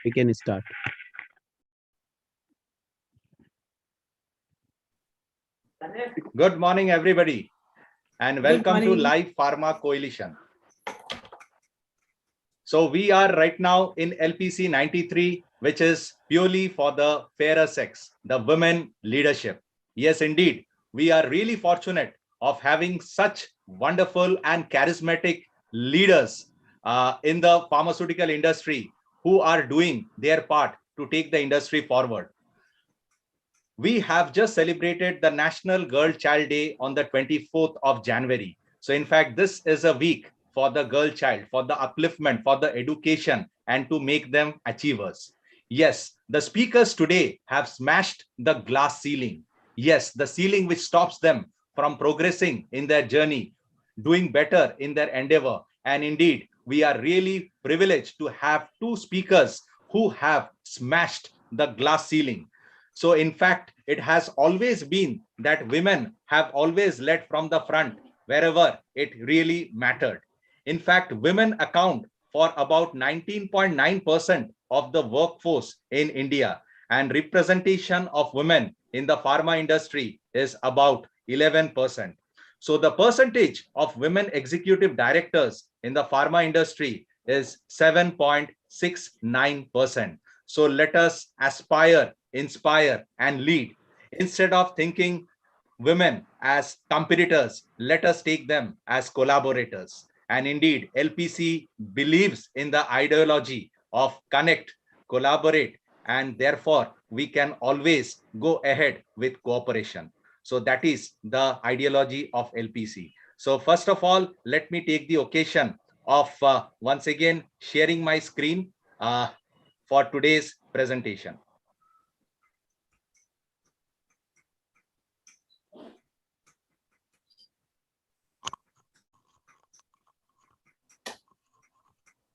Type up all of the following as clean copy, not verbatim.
We can start. Good morning, everybody, and welcome to Live Pharma Coalition. So we are right now in LPC-93, which is purely for the fairer sex, the women leadership. Yes, indeed, we are really fortunate of having such wonderful and charismatic leaders in the pharmaceutical industry who are doing their part to take the industry forward. We have just celebrated the National Girl Child Day on the 24th of January. So in fact, this is a week for the girl child, for the upliftment, for the education, and to make them achievers. Yes, the speakers today have smashed the glass ceiling. Yes, the ceiling which stops them from progressing in their journey, doing better in their endeavor. And indeed, we are really privileged to have two speakers who have smashed the glass ceiling. So in fact, it has always been that women have always led from the front wherever it really mattered. In fact, women account for about 19.9% of the workforce in India, and representation of women in the pharma industry is about 11%. So the percentage of women executive directors in the pharma industry is 7.69%. So let us aspire, inspire, and lead. Instead of thinking women as competitors, let us take them as collaborators. And indeed, LPC believes in the ideology of connect, collaborate, and therefore we can always go ahead with cooperation. So that is the ideology of LPC. So first of all, let me take the occasion of once again sharing my screen for today's presentation.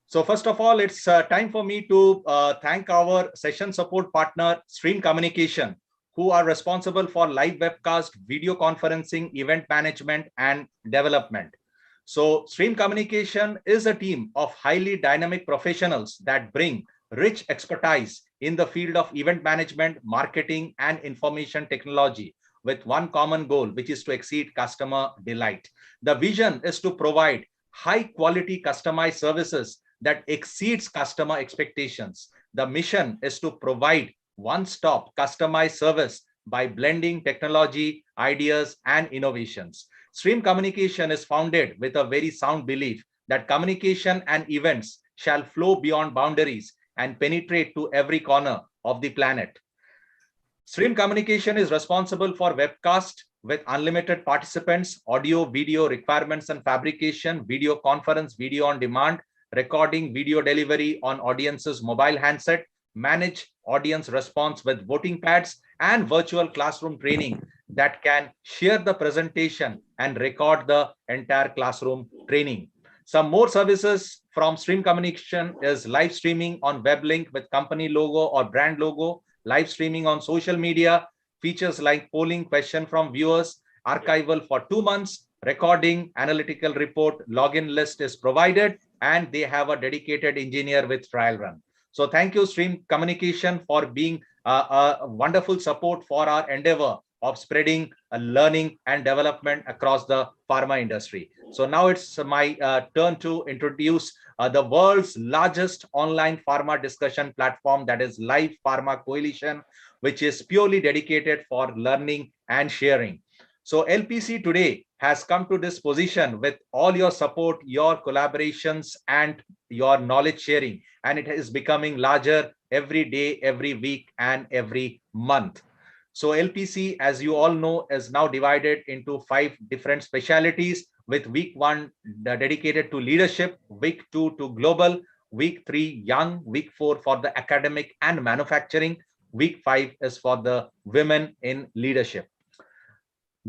So first of all, it's time for me to thank our session support partner, Stream Communication, who are responsible for live webcast, video conferencing, event management, and development. So Stream Communication is a team of highly dynamic professionals that bring rich expertise in the field of event management, marketing, and information technology with one common goal, which is to exceed customer delight. The vision is to provide high quality customized services that exceeds customer expectations. The mission is to provide one-stop customized service by blending technology, ideas, and innovations. Stream Communication is founded with a very sound belief that communication and events shall flow beyond boundaries and penetrate to every corner of the planet. Stream Communication is responsible for webcast with unlimited participants, audio, video requirements and fabrication, video conference, video on demand, recording, video delivery on audience's mobile handset, manage audience response with voting pads, and virtual classroom training that can share the presentation and record the entire classroom training. Some more services from Stream Communication is live streaming on web link with company logo or brand logo, live streaming on social media, features like polling question from viewers, archival for 2 months, recording, analytical report, login list is provided, and they have a dedicated engineer with trial run. So thank you, Stream Communication, for being a wonderful support for our endeavor of spreading learning and development across the pharma industry. So now it's my turn to introduce the world's largest online pharma discussion platform, that is Live Pharma Coalition, which is purely dedicated for learning and sharing. So LPC today has come to this position with all your support, your collaborations, and your knowledge sharing, and it is becoming larger every day, every week, and every month. So LPC, as you all know, is now divided into 5 different specialities, with week 1 dedicated to leadership, week 2 to global, week 3 young, week 4 for the academic and manufacturing, week 5 is for the women in leadership.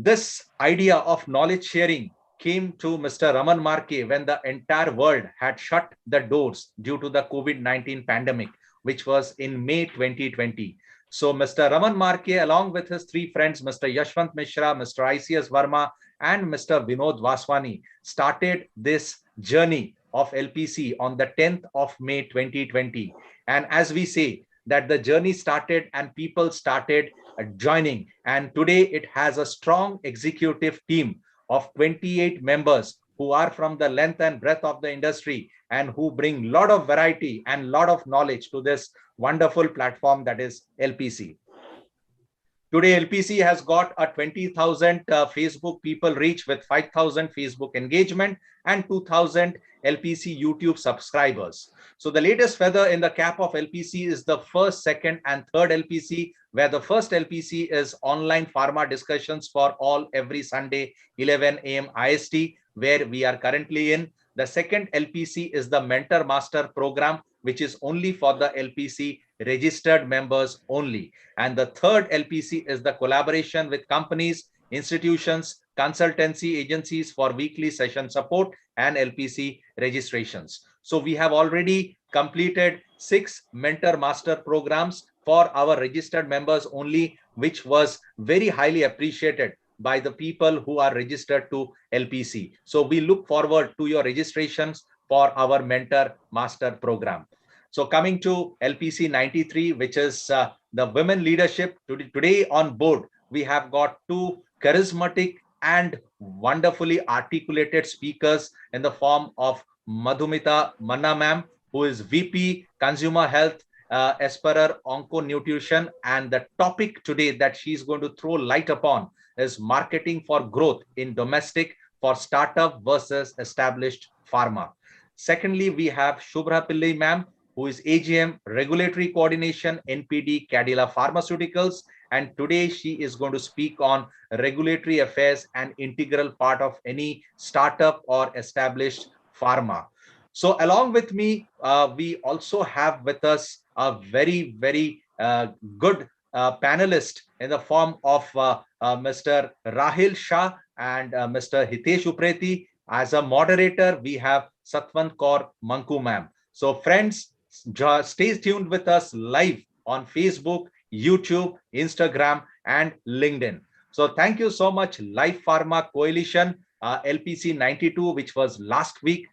This idea of knowledge sharing came to Mr. Raman Marke when the entire world had shut the doors due to the COVID-19 pandemic, which was in May 2020. So Mr. Raman Marke, along with his 3 friends, Mr. Yashwant Mishra, Mr. ICS Verma, and Mr. Vinod Vaswani, started this journey of LPC on the 10th of May 2020. And as we say, that the journey started and people started joining. And today it has a strong executive team of 28 members who are from the length and breadth of the industry and who bring a lot of variety and lot of knowledge to this wonderful platform that is LPC. Today, LPC has got a 20,000 Facebook people reach with 5,000 Facebook engagement and 2,000 LPC YouTube subscribers. So the latest feather in the cap of LPC is the first, second, and third LPC, where the first LPC is online pharma discussions for all every Sunday, 11 a.m. IST, where we are currently in. The second LPC is the Mentor Master program, which is only for the LPC registered members only. And the third LPC is the collaboration with companies, institutions, consultancy agencies for weekly session support and LPC registrations. So we have already completed 6 Mentor Master programs for our registered members only, which was very highly appreciated by the people who are registered to LPC. So we look forward to your registrations for our Mentor Master program. So coming to LPC 93, which is the women leadership, today on board, we have got 2 charismatic and wonderfully articulated speakers in the form of Madhumita Manna ma'am, who is VP Consumer Health, Esperer Onco Nutrition. And the topic today that she's going to throw light upon is marketing for growth in domestic for startup versus established pharma. Secondly, we have Shubhra Pillai ma'am, who is AGM Regulatory Coordination, NPD Cadila Pharmaceuticals. And today she is going to speak on regulatory affairs, an integral part of any startup or established pharma. So along with me, we also have with us a very, very good panelist in the form of Mr. Rahil Shah and Mr. Hitesh Upreti. As a moderator, we have Satwant Kaur Manku ma'am. So friends, stay tuned with us live on Facebook, YouTube, Instagram, and LinkedIn. So thank you so much, Life Pharma Coalition, LPC 92, which was last week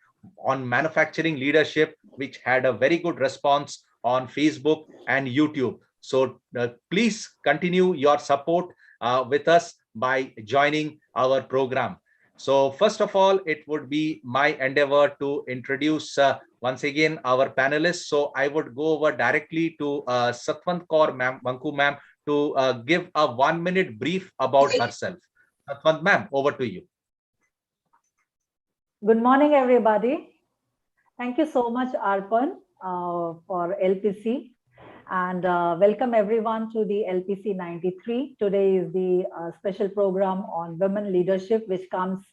on manufacturing leadership, which had a very good response on Facebook and YouTube. So please continue your support with us by joining our program. So first of all, it would be my endeavor to introduce once again our panelists. So I would go over directly to Satwant Kaur Manku ma'am to give a 1-minute brief about herself. Satwant ma'am, over to you. Good morning, everybody. Thank you so much, Arpan, for LPC. And welcome everyone to the LPC 93. Today is the special program on women leadership, which comes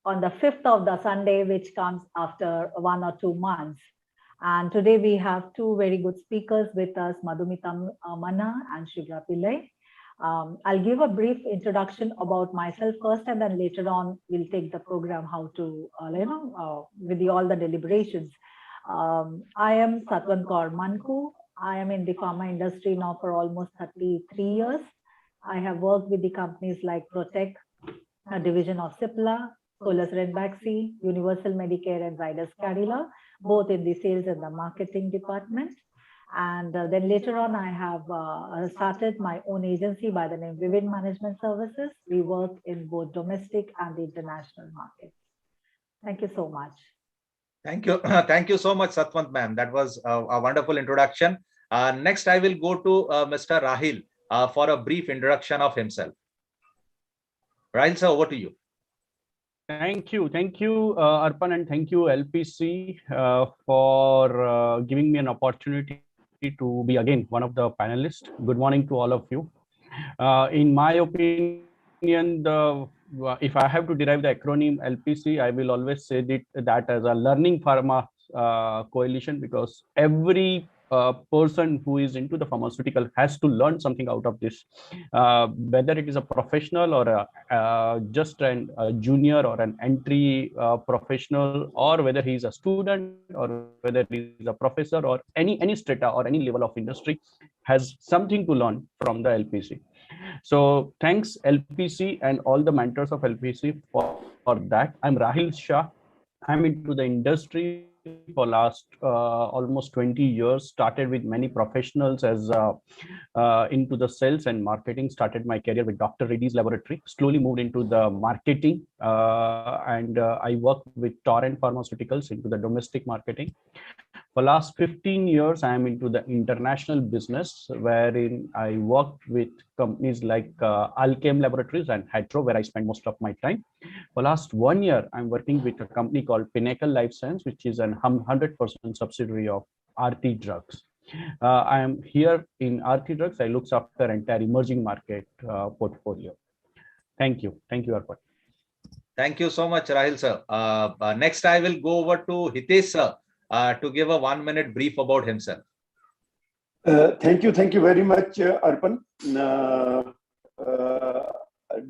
on the 5th of the Sunday, which comes after 1 or 2 months. And today we have 2 very good speakers with us, Madhumita Manna and Shubhra Pillai. I'll give a brief introduction about myself first, and then later on we'll take the program how to, with all the deliberations. I am Satwant Kaur Manku. I am in the pharma industry now for almost 33 years. I have worked with the companies like Protect, a division of Cipla, Solus Renbaxy, Universal Medicare, and Zydus Cadila, both in the sales and the marketing department. And then later on, I have started my own agency by the name Vivid Management Services. We work in both domestic and the international markets. Thank you so much. Thank you. Thank you so much, Satwant ma'am. That was a wonderful introduction. Next, I will go to Mr. Rahil for a brief introduction of himself. Rahil sir, over to you. Thank you, Arpan, and thank you, LPC, for giving me an opportunity to be again one of the panelists. Good morning to all of you. In my opinion, if I have to derive the acronym LPC, I will always say that as a learning pharma coalition, because every person who is into the pharmaceutical has to learn something out of this, whether it is a professional or just a junior or an entry professional, or whether he is a student or whether he is a professor or any strata or any level of industry, has something to learn from the LPC. So thanks LPC and all the mentors of LPC for that. I'm Rahil Shah. I'm into the industry for last almost 20 years. Started with many professionals as into the sales and marketing. Started my career with Dr. Reddy's laboratory. Slowly moved into the marketing, and I worked with Torrent Pharmaceuticals into the domestic marketing. For last 15 years, I am into the international business, wherein I worked with companies like Alchem Laboratories and Hydro, where I spend most of my time. For last 1 year, I'm working with a company called Pinnacle Life Science, which is an 100% subsidiary of Aarti Drugs. I am here in Aarti Drugs. I look after entire emerging market portfolio. Thank you. Thank you, Arpan. Thank you so much, Rahil sir. Next, I will go over to Hitesh sir to give a 1-minute brief about himself. Thank you very much, Arpan.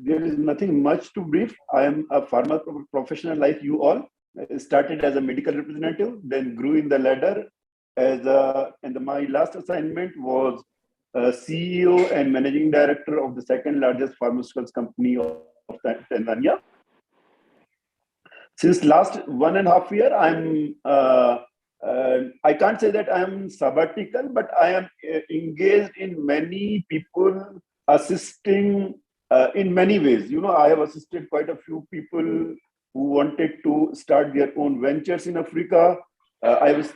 There is nothing much to brief. I am a pharma professional like you all. I started as a medical representative, then grew in the ladder and my last assignment was CEO and managing director of the second largest pharmaceuticals company of Tanzania. Since last 1.5 years, I can't say that I am sabbatical, but I am engaged in many people, assisting in many ways. You know, I have assisted quite a few people who wanted to start their own ventures in Africa. I have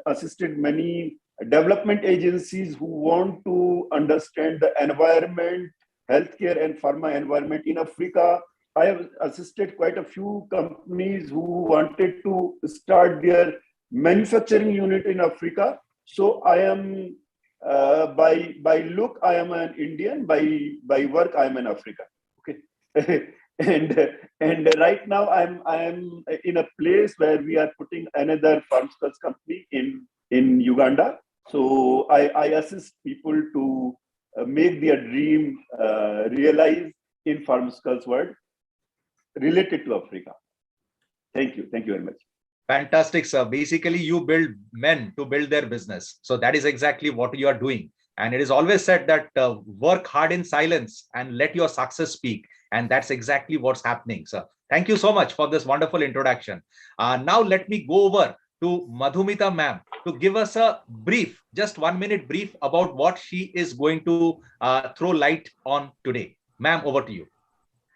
assisted many development agencies who want to understand the environment, healthcare and pharma environment in Africa. I have assisted quite a few companies who wanted to start their manufacturing unit in Africa. So I am, by look, I am an Indian. By work, I am an African. Okay, and right now I am in a place where we are putting another pharmaceuticals company in Uganda. So I assist people to make their dream realize in pharmaceuticals world related to Africa. Thank you very much. Fantastic, sir. Basically, you build men to build their business. So that is exactly what you are doing. And it is always said that work hard in silence and let your success speak. And that's exactly what's happening, sir. Thank you so much for this wonderful introduction. Now let me go over to Madhumita ma'am to give us a brief, just 1-minute brief about what she is going to throw light on today. Ma'am, over to you.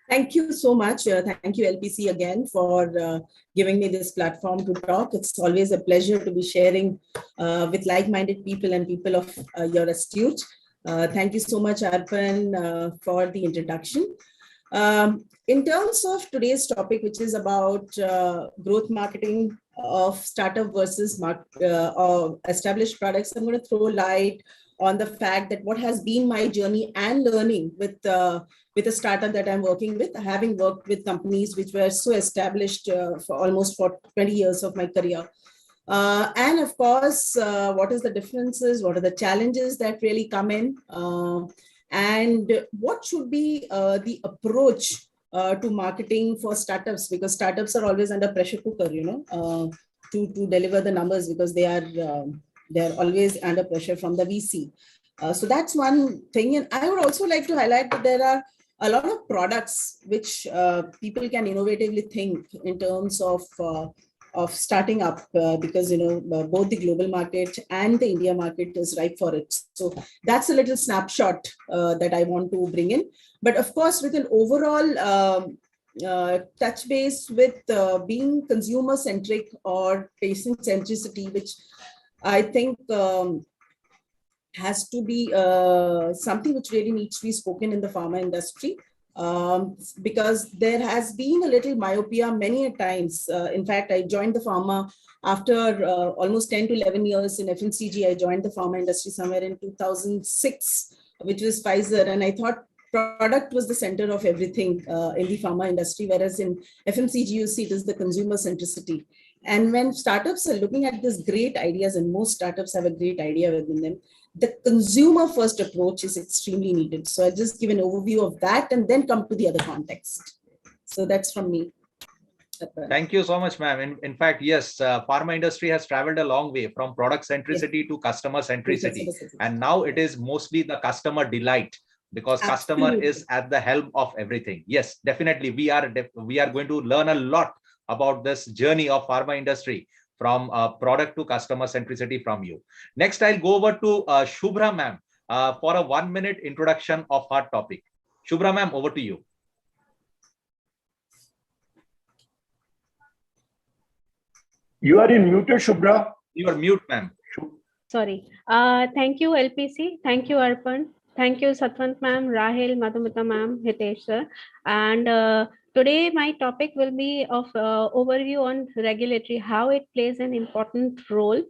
Thank you so much. Thank you, LPC, again for giving me this platform to talk. It's always a pleasure to be sharing with like-minded people and people of your astute. Thank you so much, Arpan, for the introduction. In terms of today's topic, which is about growth marketing of startup versus established products, I'm going to throw light on the fact that what has been my journey and learning with a startup that I'm working with, having worked with companies which were so established for almost 20 years of my career. And of course, what is the differences? What are the challenges that really come in? And what should be the approach to marketing for startups? Because startups are always under pressure cooker, you know, to deliver the numbers, because they're always under pressure from the VC. So that's one thing. And I would also like to highlight that there are a lot of products which people can innovatively think in terms of starting up, because, you know, both the global market and the India market is ripe for it. So that's a little snapshot that I want to bring in. But of course, with an overall touch base with being consumer centric or patient centricity, which I think has to be something which really needs to be spoken in the pharma industry, because there has been a little myopia many times. In fact, I joined the pharma after almost 10 to 11 years in FMCG. I joined the pharma industry somewhere in 2006, which was Pfizer, and I thought product was the center of everything in the pharma industry, whereas in FMCG, you see it is the consumer centricity. And when startups are looking at these great ideas, and most startups have a great idea within them, the consumer first approach is extremely needed. So I'll just give an overview of that and then come to the other context. So that's from me. Thank you so much, ma'am. In fact, yes, pharma industry has traveled a long way from product centricity to customer centricity. And now it is mostly the customer delight, because customer is at the helm of everything. Yes, definitely. We are going to learn a lot about this journey of pharma industry from product to customer centricity from you. Next, I'll go over to Shubhra ma'am for a 1-minute introduction of our topic. Shubhra ma'am, over to you. You are in muted, Shubhra. You are mute, ma'am. Sorry. Thank you, LPC. Thank you, Arpan. Thank you, Satwant ma'am, Rahil, Madhumita ma'am, Hitesh sir. And today my topic will be of overview on regulatory, how it plays an important role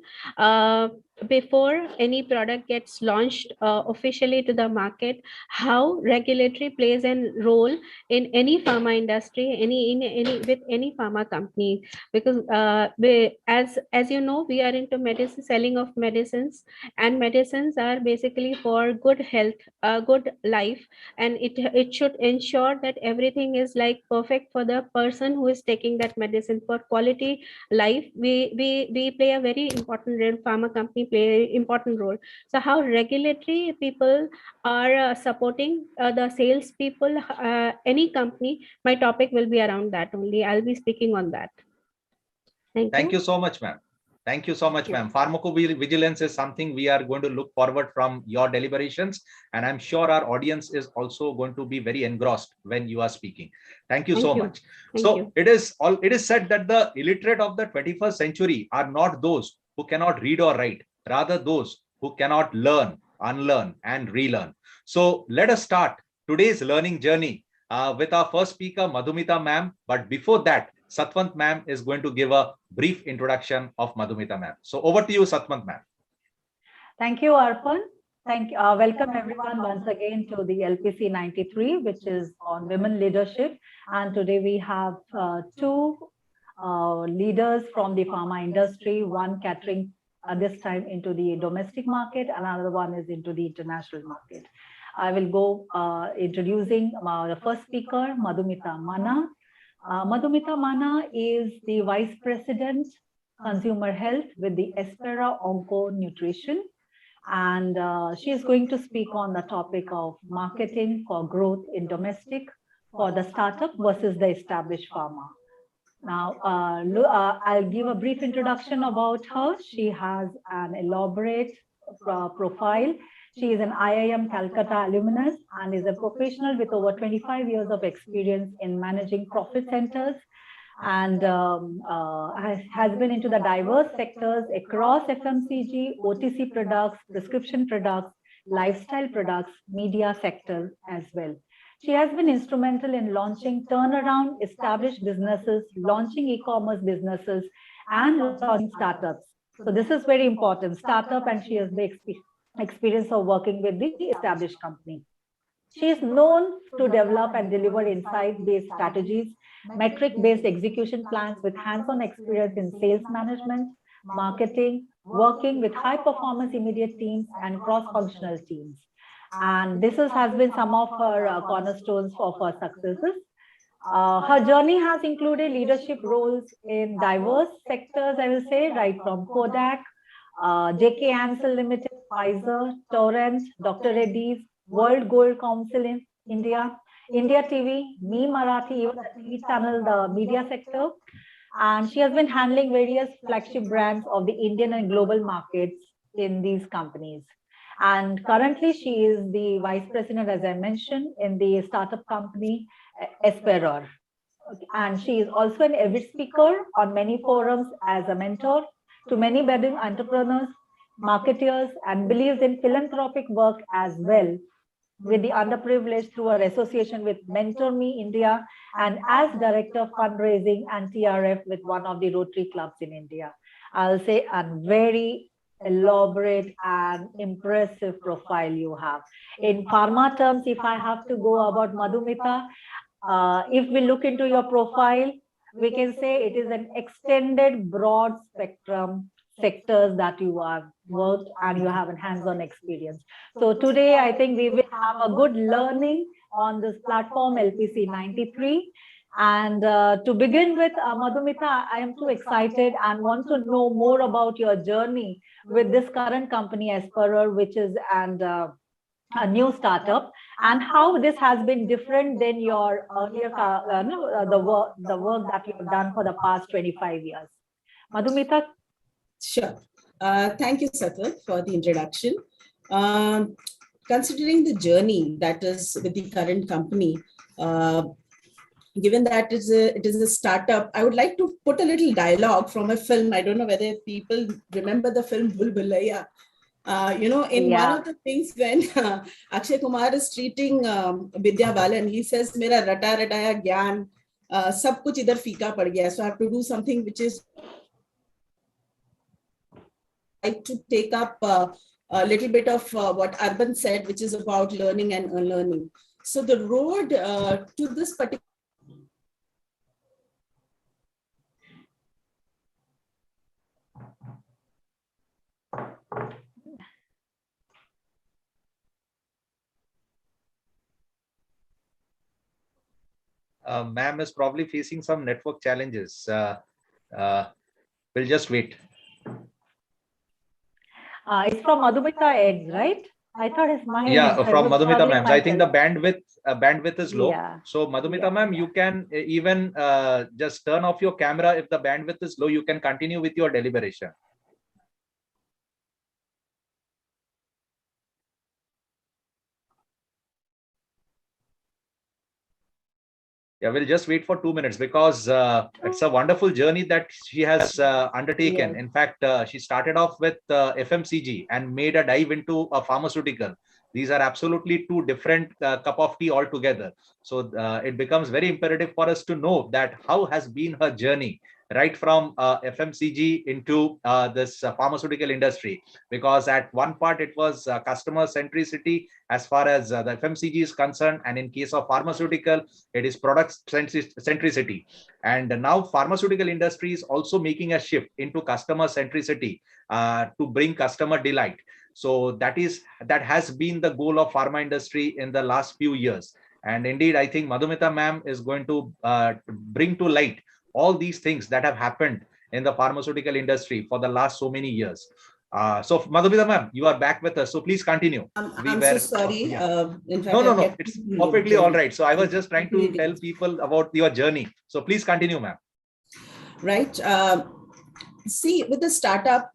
before any product gets launched officially to the market, how regulatory plays a role in any pharma industry, with any pharma company. Because as you know, we are into medicine, selling of medicines, and medicines are basically for good health, good life, and it should ensure that everything is like perfect for the person who is taking that medicine. For quality life, we play a very important role. Pharma company play an important role. So how regulatory people are supporting the sales people, any company, my topic will be around that only. I'll be speaking on that. Thank you so much, ma'am. Thank you so much, ma'am. Pharmacovigilance is something we are going to look forward from your deliberations, and I'm sure our audience is also going to be very engrossed when you are speaking. Thank you so much. So it is said that the illiterate of the 21st century are not those who cannot read or write, rather those who cannot learn, unlearn, and relearn. So let us start today's learning journey with our first speaker, Madhumita ma'am. But before that, Satwant ma'am is going to give a brief introduction of Madhumita ma'am. So over to you, Satwant ma'am. Thank you, Arpan. Thank you. Welcome everyone once again to the LPC 93, which is on women leadership. And today we have two leaders from the pharma industry, one catering this time into the domestic market, another one is into the international market. I will go introducing the first speaker, Madhumita Mana. Madhumita Mana is the Vice President, Consumer Health with the Espera Onco Nutrition. And she is going to speak on the topic of marketing for growth in domestic for the startup versus the established pharma. Now, I'll give a brief introduction about her. She has an elaborate profile. She is an IIM Calcutta alumnus and is a professional with over 25 years of experience in managing profit centers, and has been into the diverse sectors across FMCG, OTC products, prescription products, lifestyle products, media sector as well. She has been instrumental in launching turnaround established businesses, launching e-commerce businesses, and launching startups. So this is very important, startup, and she has the experience of working with the established company. She is known to develop and deliver insight-based strategies, metric-based execution plans with hands-on experience in sales management, marketing, working with high-performance immediate teams and cross-functional teams. And this has been some of her cornerstones of her successes. Her journey has included leadership roles in diverse sectors, I will say, right from Kodak, JK Ansel Limited, Pfizer, Torrent, Dr. Reddy's, World Gold Council in India, India TV, Me Marathi, even the TV channel, the media sector. And she has been handling various flagship brands of the Indian and global markets in these companies. And currently she is the vice president, as I mentioned, in the startup company Espera. And she is also an avid speaker on many forums as a mentor to many budding entrepreneurs, marketeers, and believes in philanthropic work as well with the underprivileged through her association with Mentor Me India and as director of fundraising and TRF with one of the Rotary clubs in India. I'll say a very elaborate and impressive profile you have. In pharma terms, if I have to go about Madhumita, if we look into your profile, we can say it is an extended broad spectrum sectors that you have worked and you have a hands-on experience. So today, I think we will have a good learning on this platform, LPC 93. And to begin with, Madhumita, I am too excited and want to know more about your journey with this current company, Espera, which is, and a new startup, and how this has been different than your earlier, the work that you've done for the past 25 years. Madhumita? Sure. Thank you, Satwar, for the introduction. Considering the journey that is with the current company, given that it is a startup, I would like to put a little dialogue from a film. I don't know whether people remember the film Bhul Bhulaiya. In one of the things when Akshay Kumar is treating Vidya Balan, he says, "Mera rata rataya gyan, sab kuch idhar fika pad gaya." So I have to do something which is like to take up a little bit of what Arpan said, which is about learning and unlearning. So the road to this particular Ma'am is probably facing some network challenges. We'll just wait. It's from Madhumita Eds, right? I thought his mic. Yeah, from Madhumita ma'am. I think the bandwidth is low. Yeah. So Madhumita ma'am, you can even just turn off your camera. If the bandwidth is low, you can continue with your deliberation. Yeah, we'll just wait for 2 minutes because it's a wonderful journey that she has undertaken. Yes. In fact, she started off with FMCG and made a dive into a pharmaceutical. These are absolutely two different cup of tea altogether. So it becomes very imperative for us to know that how has been her journey right from FMCG into this pharmaceutical industry, because at one part it was customer centricity as far as the FMCG is concerned, and in case of pharmaceutical, it is product centricity. And now pharmaceutical industry is also making a shift into customer centricity to bring customer delight. So that has been the goal of pharma industry in the last few years. And indeed, I think Madhumita ma'am is going to bring to light all these things that have happened in the pharmaceutical industry for the last so many years. So Madhumita ma'am, you are back with us. So please continue. I'm so sorry. Yeah. In fact, no, it's perfectly all right. So I was just trying to tell people about your journey. So please continue, ma'am. Right. See, with the startup,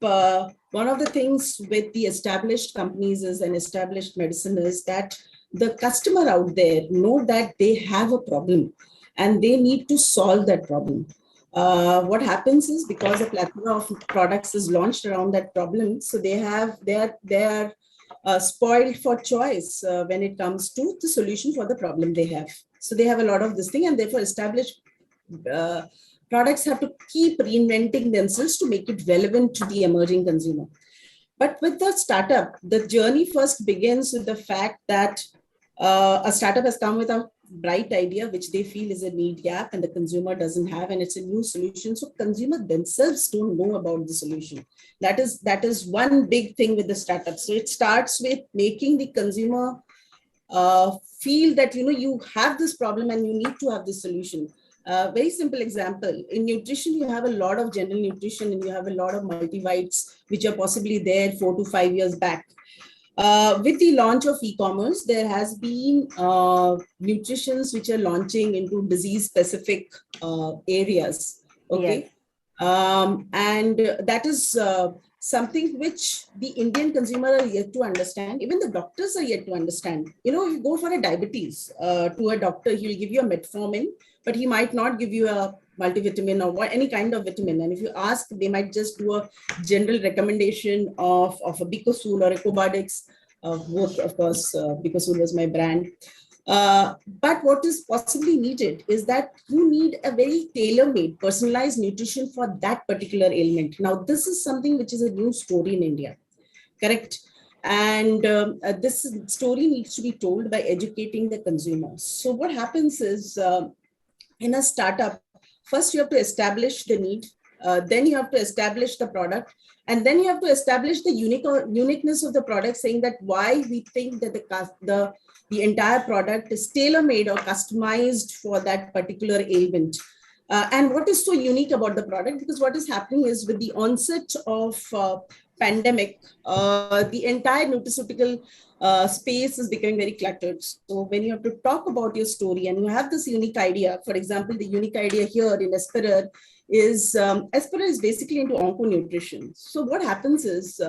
one of the things with the established companies is an established medicine is that the customer out there know that they have a problem and they need to solve that problem. What happens is because a plethora of products is launched around that problem, so they are spoiled for choice when it comes to the solution for the problem they have. So they have a lot of this thing, and therefore established products have to keep reinventing themselves to make it relevant to the emerging consumer. But with the startup, the journey first begins with the fact that a startup has come with a bright idea, which they feel is a need gap and the consumer doesn't have, and it's a new solution. So consumers themselves don't know about the solution. That is one big thing with the startup. So it starts with making the consumer feel that, you have this problem and you need to have this solution. Very simple example, in nutrition, you have a lot of general nutrition and you have a lot of multivites, which are possibly there 4 to 5 years back. With the launch of e-commerce, there has been nutritions which are launching into disease-specific areas. Okay, yes. And that is something which the Indian consumer are yet to understand. Even the doctors are yet to understand. If you go for a diabetes to a doctor, he will give you a metformin, but he might not give you a multivitamin or any kind of vitamin. And if you ask, they might just do a general recommendation of a Bicosul or a Cobadix. Both, of course, Bicosul was my brand. But what is possibly needed is that you need a very tailor-made, personalized nutrition for that particular ailment. Now, this is something which is a new story in India, correct? And this story needs to be told by educating the consumer. So what happens is, in a startup, first you have to establish the need, then you have to establish the product, and then you have to establish the uniqueness of the product, saying that why we think that the entire product is tailor-made or customized for that particular ailment. And what is so unique about the product? Because what is happening is with the onset of pandemic, the entire nutraceutical space is becoming very cluttered. So when you have to talk about your story and you have this unique idea, for example, the unique idea here in Esperer is Esperer is basically into onco-nutrition. So what happens is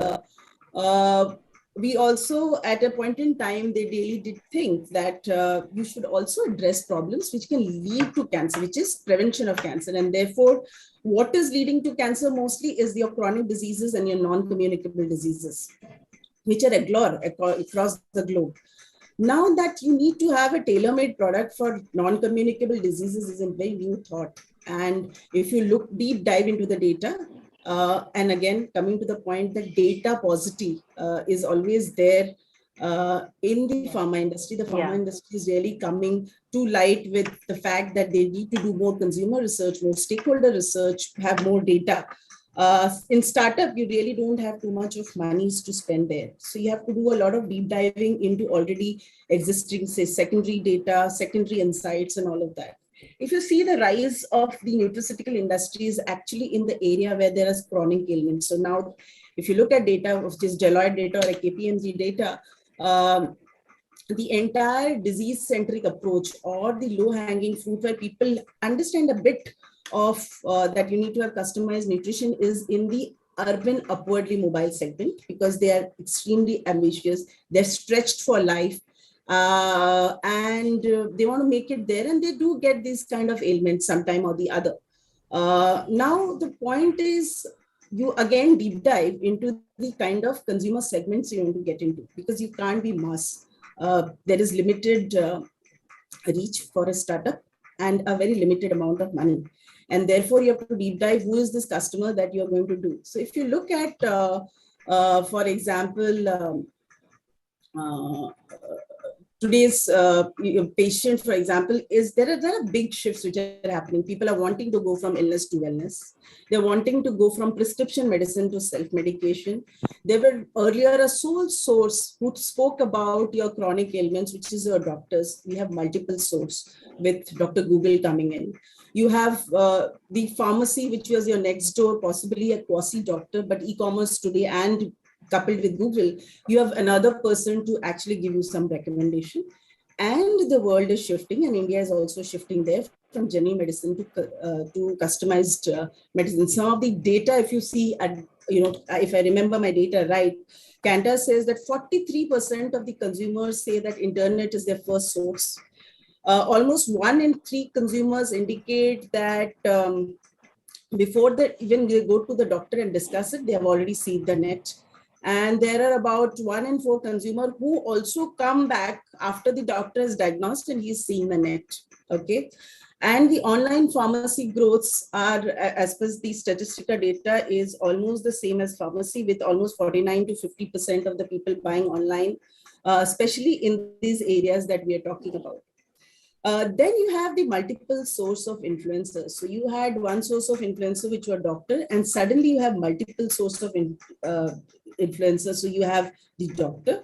we also, at a point in time, they really did think that you should also address problems which can lead to cancer, which is prevention of cancer. And therefore, what is leading to cancer mostly is your chronic diseases and your non-communicable diseases, which are across the globe. Now that you need to have a tailor-made product for non-communicable diseases is a very new thought. And if you look deep dive into the data, and again, coming to the point that data paucity is always there in the pharma industry. The pharma industry is really coming to light with the fact that they need to do more consumer research, more stakeholder research, have more data. In startup, you really don't have too much of monies to spend there. So you have to do a lot of deep diving into already existing, say, secondary data, secondary insights, and all of that. If you see the rise of the nutraceutical industry is actually in the area where there is chronic ailments. So now, if you look at data of this Deloitte data or KPMG data, the entire disease-centric approach or the low-hanging fruit where people understand a bit of that you need to have customized nutrition is in the urban upwardly mobile segment, because they are extremely ambitious. They're stretched for life. And they want to make it there, and they do get these kind of ailments sometime or the other. Now the point is, you again deep dive into the kind of consumer segments you want to get into, because you can't be mass. There is limited reach for a startup and a very limited amount of money, and therefore you have to deep dive who is this customer that you are going to do. So if you look at, for example, today's patient, for example, is there are big shifts which are happening. People are wanting to go from illness to wellness. They're wanting to go from prescription medicine to self-medication. There were earlier a sole source who spoke about your chronic ailments, which is your doctors. We have multiple sources with Dr. Google coming in. You have the pharmacy, which was your next door, possibly a quasi-doctor, but e-commerce today and coupled with Google, you have another person to actually give you some recommendation. And the world is shifting, and India is also shifting there from general medicine to customized medicine. Some of the data, if you see, if I remember my data right, Kantar says that 43% of the consumers say that internet is their first source. Almost 1 in 3 consumers indicate that before they even go to the doctor and discuss it, they have already seen the net. And there are about 1 in 4 consumers who also come back after the doctor is diagnosed and he's seen the net. Okay. And the online pharmacy growths are, as per the statistical data, is almost the same as pharmacy, with almost 49 to 50% of the people buying online, especially in these areas that we are talking about. Then you have the multiple source of influencers. So you had one source of influencer, which were doctor, and suddenly you have multiple source of influencers. So you have the doctor,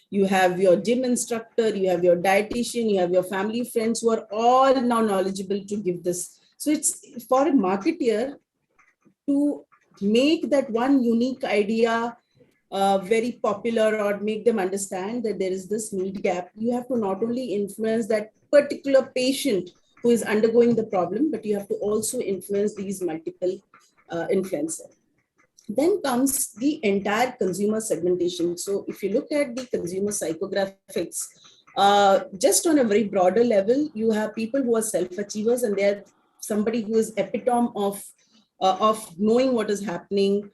you have your gym instructor, you have your dietitian, you have your family friends who are all now knowledgeable to give this. So it's for a marketer to make that one unique idea very popular or make them understand that there is this need gap. You have to not only influence that particular patient who is undergoing the problem, but you have to also influence these multiple influencers. Then comes the entire consumer segmentation. So if you look at the consumer psychographics, just on a very broader level, you have people who are self-achievers, and they're somebody who is epitome of knowing what is happening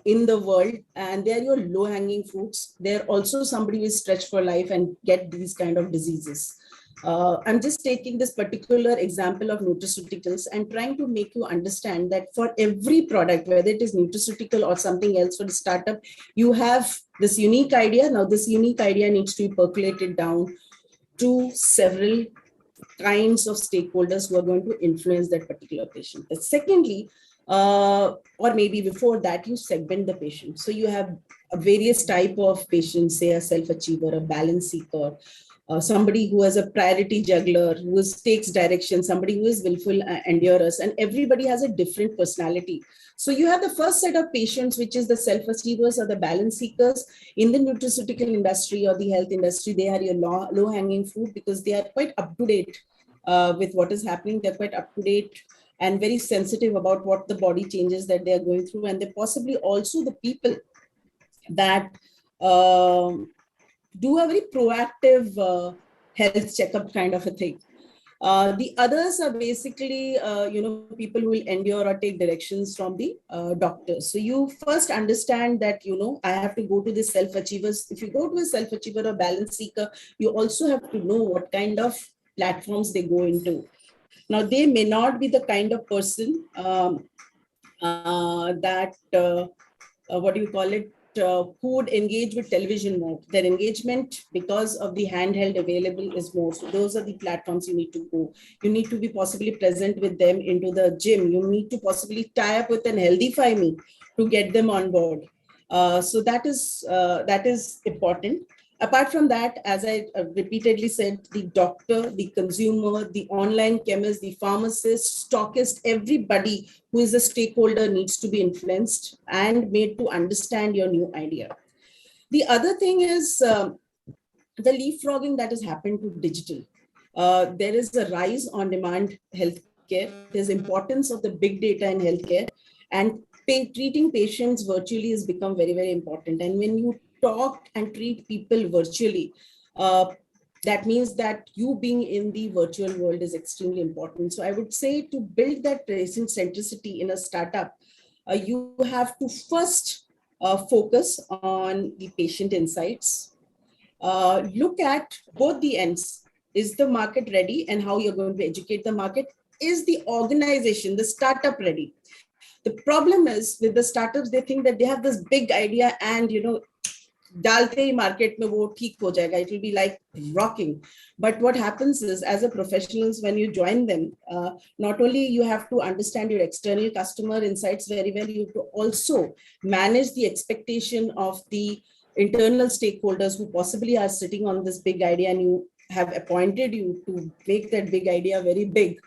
in the world, and they're your low-hanging fruits. They're also somebody who is stretched for life and get these kind of diseases. I'm just taking this particular example of nutraceuticals and trying to make you understand that for every product, whether it is nutraceutical or something else for the startup, you have this unique idea. Now, this unique idea needs to be percolated down to several kinds of stakeholders who are going to influence that particular patient. Secondly, or maybe before that, you segment the patient. So you have a various type of patients, say a self-achiever, a balance seeker, somebody who has a priority juggler, who takes direction, somebody who is willful endurers, and everybody has a different personality. So you have the first set of patients, which is the self-achievers or the balance seekers. In the nutraceutical industry or the health industry, they are your low-hanging fruit because they are quite up to date with what is happening. They're quite up to date and very sensitive about what the body changes that they are going through. And they're possibly also the people that do a very proactive health checkup kind of a thing. The others are basically, people who will endure or take directions from the doctors. So you first understand that, I have to go to the self-achievers. If you go to a self-achiever or balance seeker, you also have to know what kind of platforms they go into. Now, they may not be the kind of person who would engage with television more. Their engagement, because of the handheld available, is more. So those are the platforms you need to go. You need to be possibly present with them into the gym. You need to possibly tie up with an Healthify Me to get them on board. So that is important. Apart from that, as I repeatedly said, the doctor, the consumer, the online chemist, the pharmacist, stockist, everybody who is a stakeholder needs to be influenced and made to understand your new idea. The other thing is the leapfrogging that has happened to digital. There is a rise on demand healthcare. There's importance of the big data in healthcare, and treating patients virtually has become very, very important. And when you talk and treat people virtually, that means that you being in the virtual world is extremely important. So I would say, to build that patient centricity in a startup, you have to first focus on the patient insights. Look at both the ends. Is the market ready, and how you're going to educate the market? Is the organization, the startup, ready? The problem is with the startups, they think that they have this big idea and, dalte hi market mein wo theek ho jayega. It will be like rocking. But what happens is, as a professionals, when you join them, not only you have to understand your external customer insights very well, you have to also manage the expectation of the internal stakeholders who possibly are sitting on this big idea, and you have appointed you to make that big idea very big.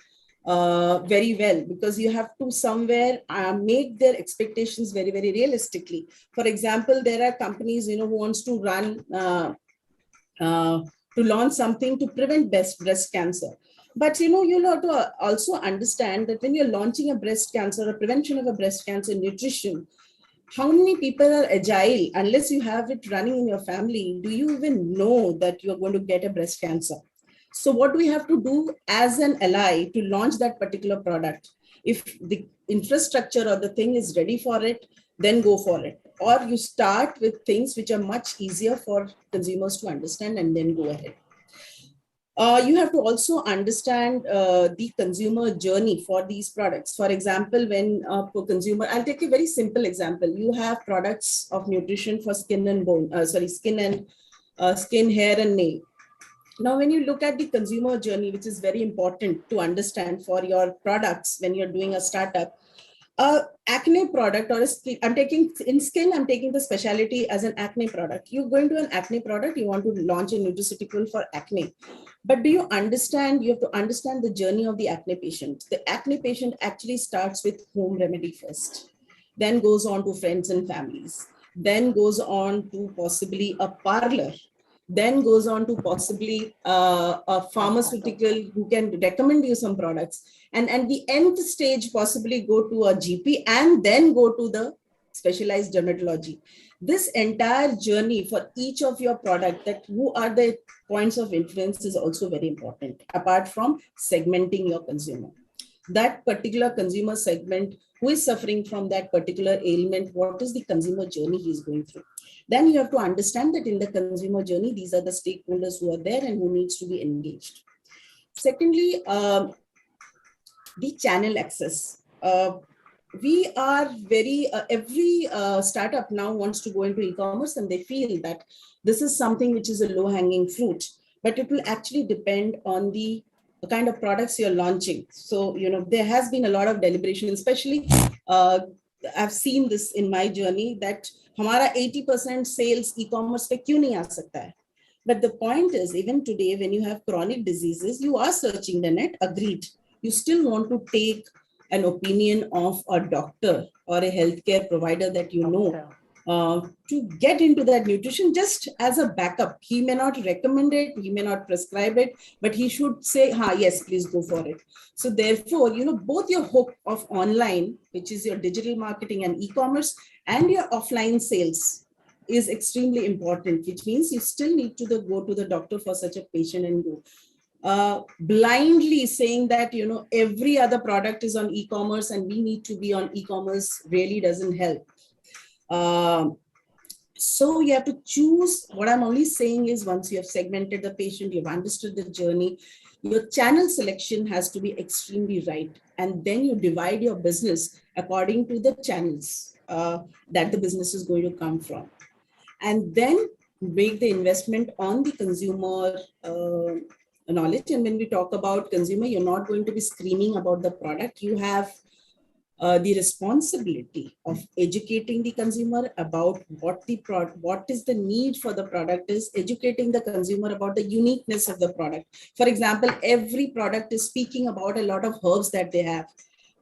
Very well, because you have to somewhere make their expectations very, very realistically. For example, there are companies, who wants to run, to launch something to prevent breast cancer. But, you'll have to also understand that when you're launching a breast cancer or prevention of a breast cancer nutrition, how many people are agile? Unless you have it running in your family, do you even know that you're going to get a breast cancer? So what do we have to do as an ally to launch that particular product? If the infrastructure or the thing is ready for it, then go for it. Or you start with things which are much easier for consumers to understand and then go ahead. You have to also understand the consumer journey for these products. For example, when for consumer, I'll take a very simple example. You have products of nutrition for skin and bone, skin, hair, and nail. Now, when you look at the consumer journey, which is very important to understand for your products when you're doing a startup, acne product or a skin, I'm taking the specialty as an acne product. You go into an acne product, you want to launch a nutraceutical for acne. But do you understand, you have to understand the journey of the acne patient. The acne patient actually starts with home remedy first, then goes on to friends and families, then goes on to possibly a parlor, then goes on to possibly a pharmaceutical who can recommend you some products. And at the end stage, possibly go to a GP and then go to the specialized dermatology. This entire journey for each of your product, that who are the points of influence, is also very important, apart from segmenting your consumer. That particular consumer segment, who is suffering from that particular ailment, what is the consumer journey he is going through? Then you have to understand that in the consumer journey, these are the stakeholders who are there and who needs to be engaged. Secondly, the channel access. We are every startup now wants to go into e-commerce, and they feel that this is something which is a low-hanging fruit, but it will actually depend on the kind of products you're launching. So, there has been a lot of deliberation, especially I've seen this in my journey that हमारा 80% sales e-commerce पे क्यों नहीं आ सकता है? But the point is, even today, when you have chronic diseases, you are searching the net, agreed. You still want to take an opinion of a doctor or a healthcare provider that you know to get into that nutrition just as a backup. He may not recommend it, he may not prescribe it, but he should say, yes, please go for it. So therefore, both your hook of online, which is your digital marketing and e-commerce, and your offline sales is extremely important, which means you still need to go to the doctor for such a patient and go. Blindly saying that, every other product is on e-commerce and we need to be on e-commerce really doesn't help. So you have to choose. What I'm only saying is once you have segmented the patient, you've understood the journey, your channel selection has to be extremely right. And then you divide your business according to the channels that the business is going to come from. And then make the investment on the consumer knowledge. And when we talk about consumer, you're not going to be screaming about the product. You have the responsibility of educating the consumer about what is the need for the product is, educating the consumer about the uniqueness of the product. For example, every product is speaking about a lot of herbs that they have,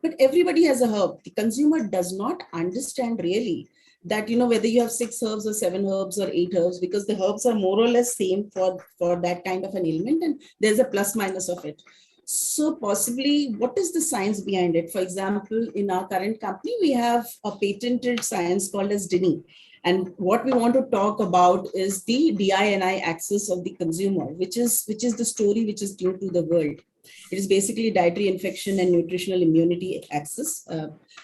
but everybody has a herb. The consumer does not understand really that, whether you have 6 herbs or 7 herbs or 8 herbs, because the herbs are more or less same for that kind of an ailment, and there's a plus minus of it. So possibly, what is the science behind it? For example, in our current company, we have a patented science called as DINI. And what we want to talk about is the DI&I axis of the consumer, which is the story which is due to the world. It is basically dietary infection and nutritional immunity axis.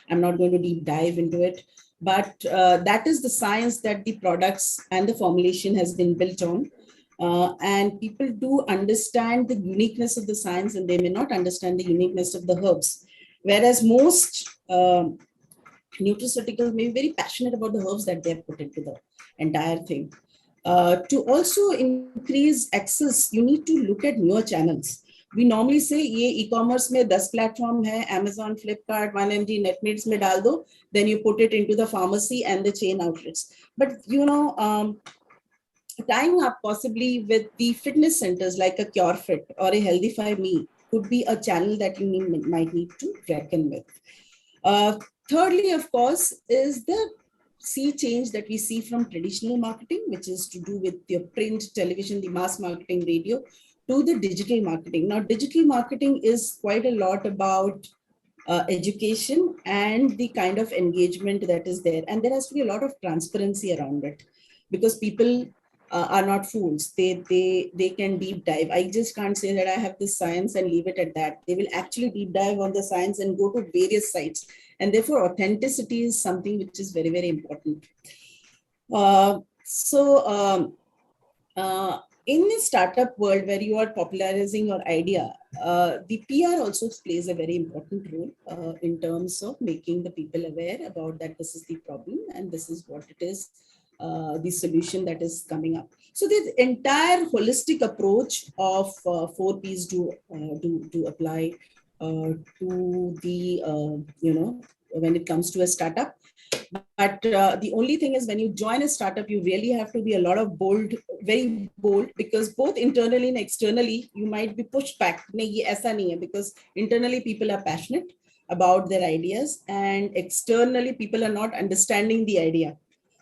I'm not going to deep dive into it, but that is the science that the products and the formulation has been built on. And people do understand the uniqueness of the science, and they may not understand the uniqueness of the herbs. Whereas most nutraceuticals may be very passionate about the herbs that they have put into the entire thing. To also increase access, you need to look at newer channels. We normally say, ये e-commerce में 10 platform है, Amazon, Flipkart, 1mg, Netmades में डाल दो, then you put it into the pharmacy and the chain outlets. But tying up possibly with the fitness centers like a CureFit or a Healthify Me could be a channel that you might need to reckon with. Thirdly, of course, is the sea change that we see from traditional marketing, which is to do with your print, television, the mass marketing, radio, to the digital marketing. Now, digital marketing is quite a lot about education and the kind of engagement that is there. And there has to be a lot of transparency around it, because people are not fools. They can deep dive. I just can't say that I have this science and leave it at that. They will actually deep dive on the science and go to various sites. And therefore, authenticity is something which is very, very important. In the startup world where you are popularizing your idea, the PR also plays a very important role in terms of making the people aware about that this is the problem and this is what it is. The solution that is coming up. So the entire holistic approach of 4 Ps do apply to the, when it comes to a startup. But the only thing is when you join a startup, you really have to be a lot of very bold, because both internally and externally, you might be pushed back. Nahi, aisa nahi hai, because internally people are passionate about their ideas and externally people are not understanding the idea.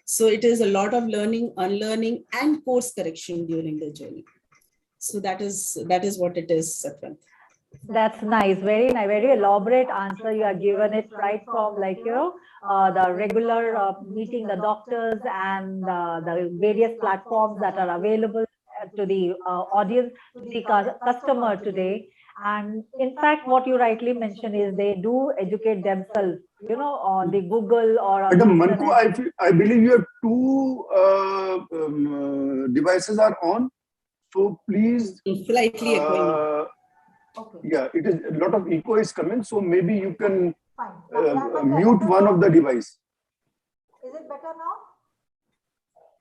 So it is a lot of learning, unlearning, and course correction during the journey. So that is what it is, Satwant. That's nice. Very nice. Very elaborate answer you have given it, right from the regular meeting the doctors and the various platforms that are available to the audience, to the customer today. And in fact, what you rightly mentioned is they do educate themselves, on the Google or on Madam the Manku, I believe your 2 devices are on. So please. Slightly echoing. Okay. Yeah, it is a lot of echo is coming. So maybe you can mute one of the device. Is it better now?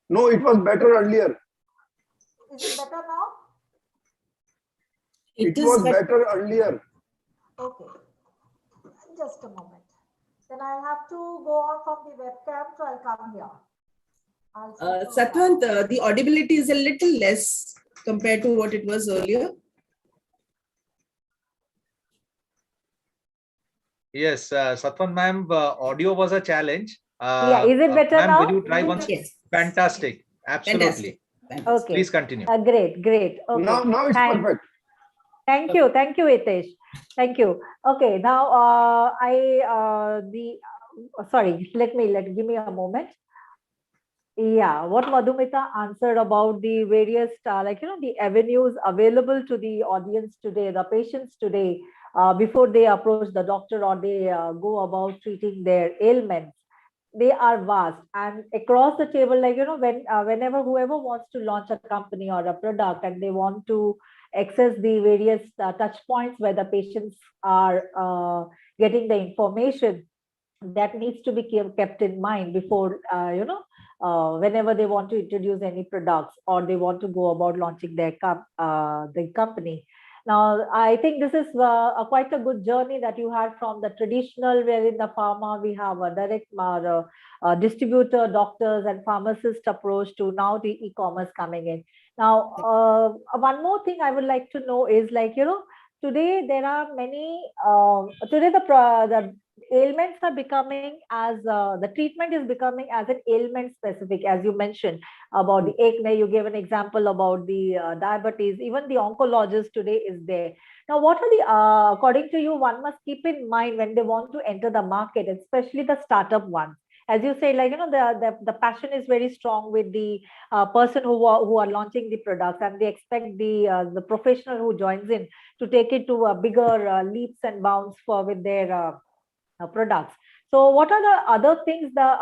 No, it was better earlier. Is it better now? It was better earlier. Okay. Just a moment. Then I have to go on from the webcam, so I'll come here. Satvant, the audibility is a little less compared to what it was earlier. Yes, Satwan ma'am, audio was a challenge. Yeah, is it better now? Will you try once? Yes. Fantastic. Absolutely. Fantastic. Okay. Please continue. Great. Okay. Now it's perfect. Thank you, Hitesh. Thank you. Okay, now sorry, give me a moment. Yeah, what Madhumita answered about the various, the avenues available to the audience today, the patients today, before they approach the doctor or they go about treating their ailments. They are vast, and across the table, whenever whoever wants to launch a company or a product and they want to access the various touch points where the patients are getting the information, that needs to be kept in mind before whenever they want to introduce any products or they want to go about launching their the company. Now, I think this is quite a good journey that you had from the traditional, where in the pharma we have a direct distributor, doctors and pharmacist approach, to now the e-commerce coming in. Now, one more thing I would like to know is, today there are many, today the ailments are becoming as, the treatment is becoming as an ailment specific, as you mentioned about the acne, you gave an example about the diabetes, even the oncologist today is there. Now, what are the, according to you, one must keep in mind when they want to enter the market, especially the startup ones? As you say, the passion is very strong with the person who are launching the products, and they expect the professional who joins in to take it to a bigger leaps and bounds with their products. So what are the other things that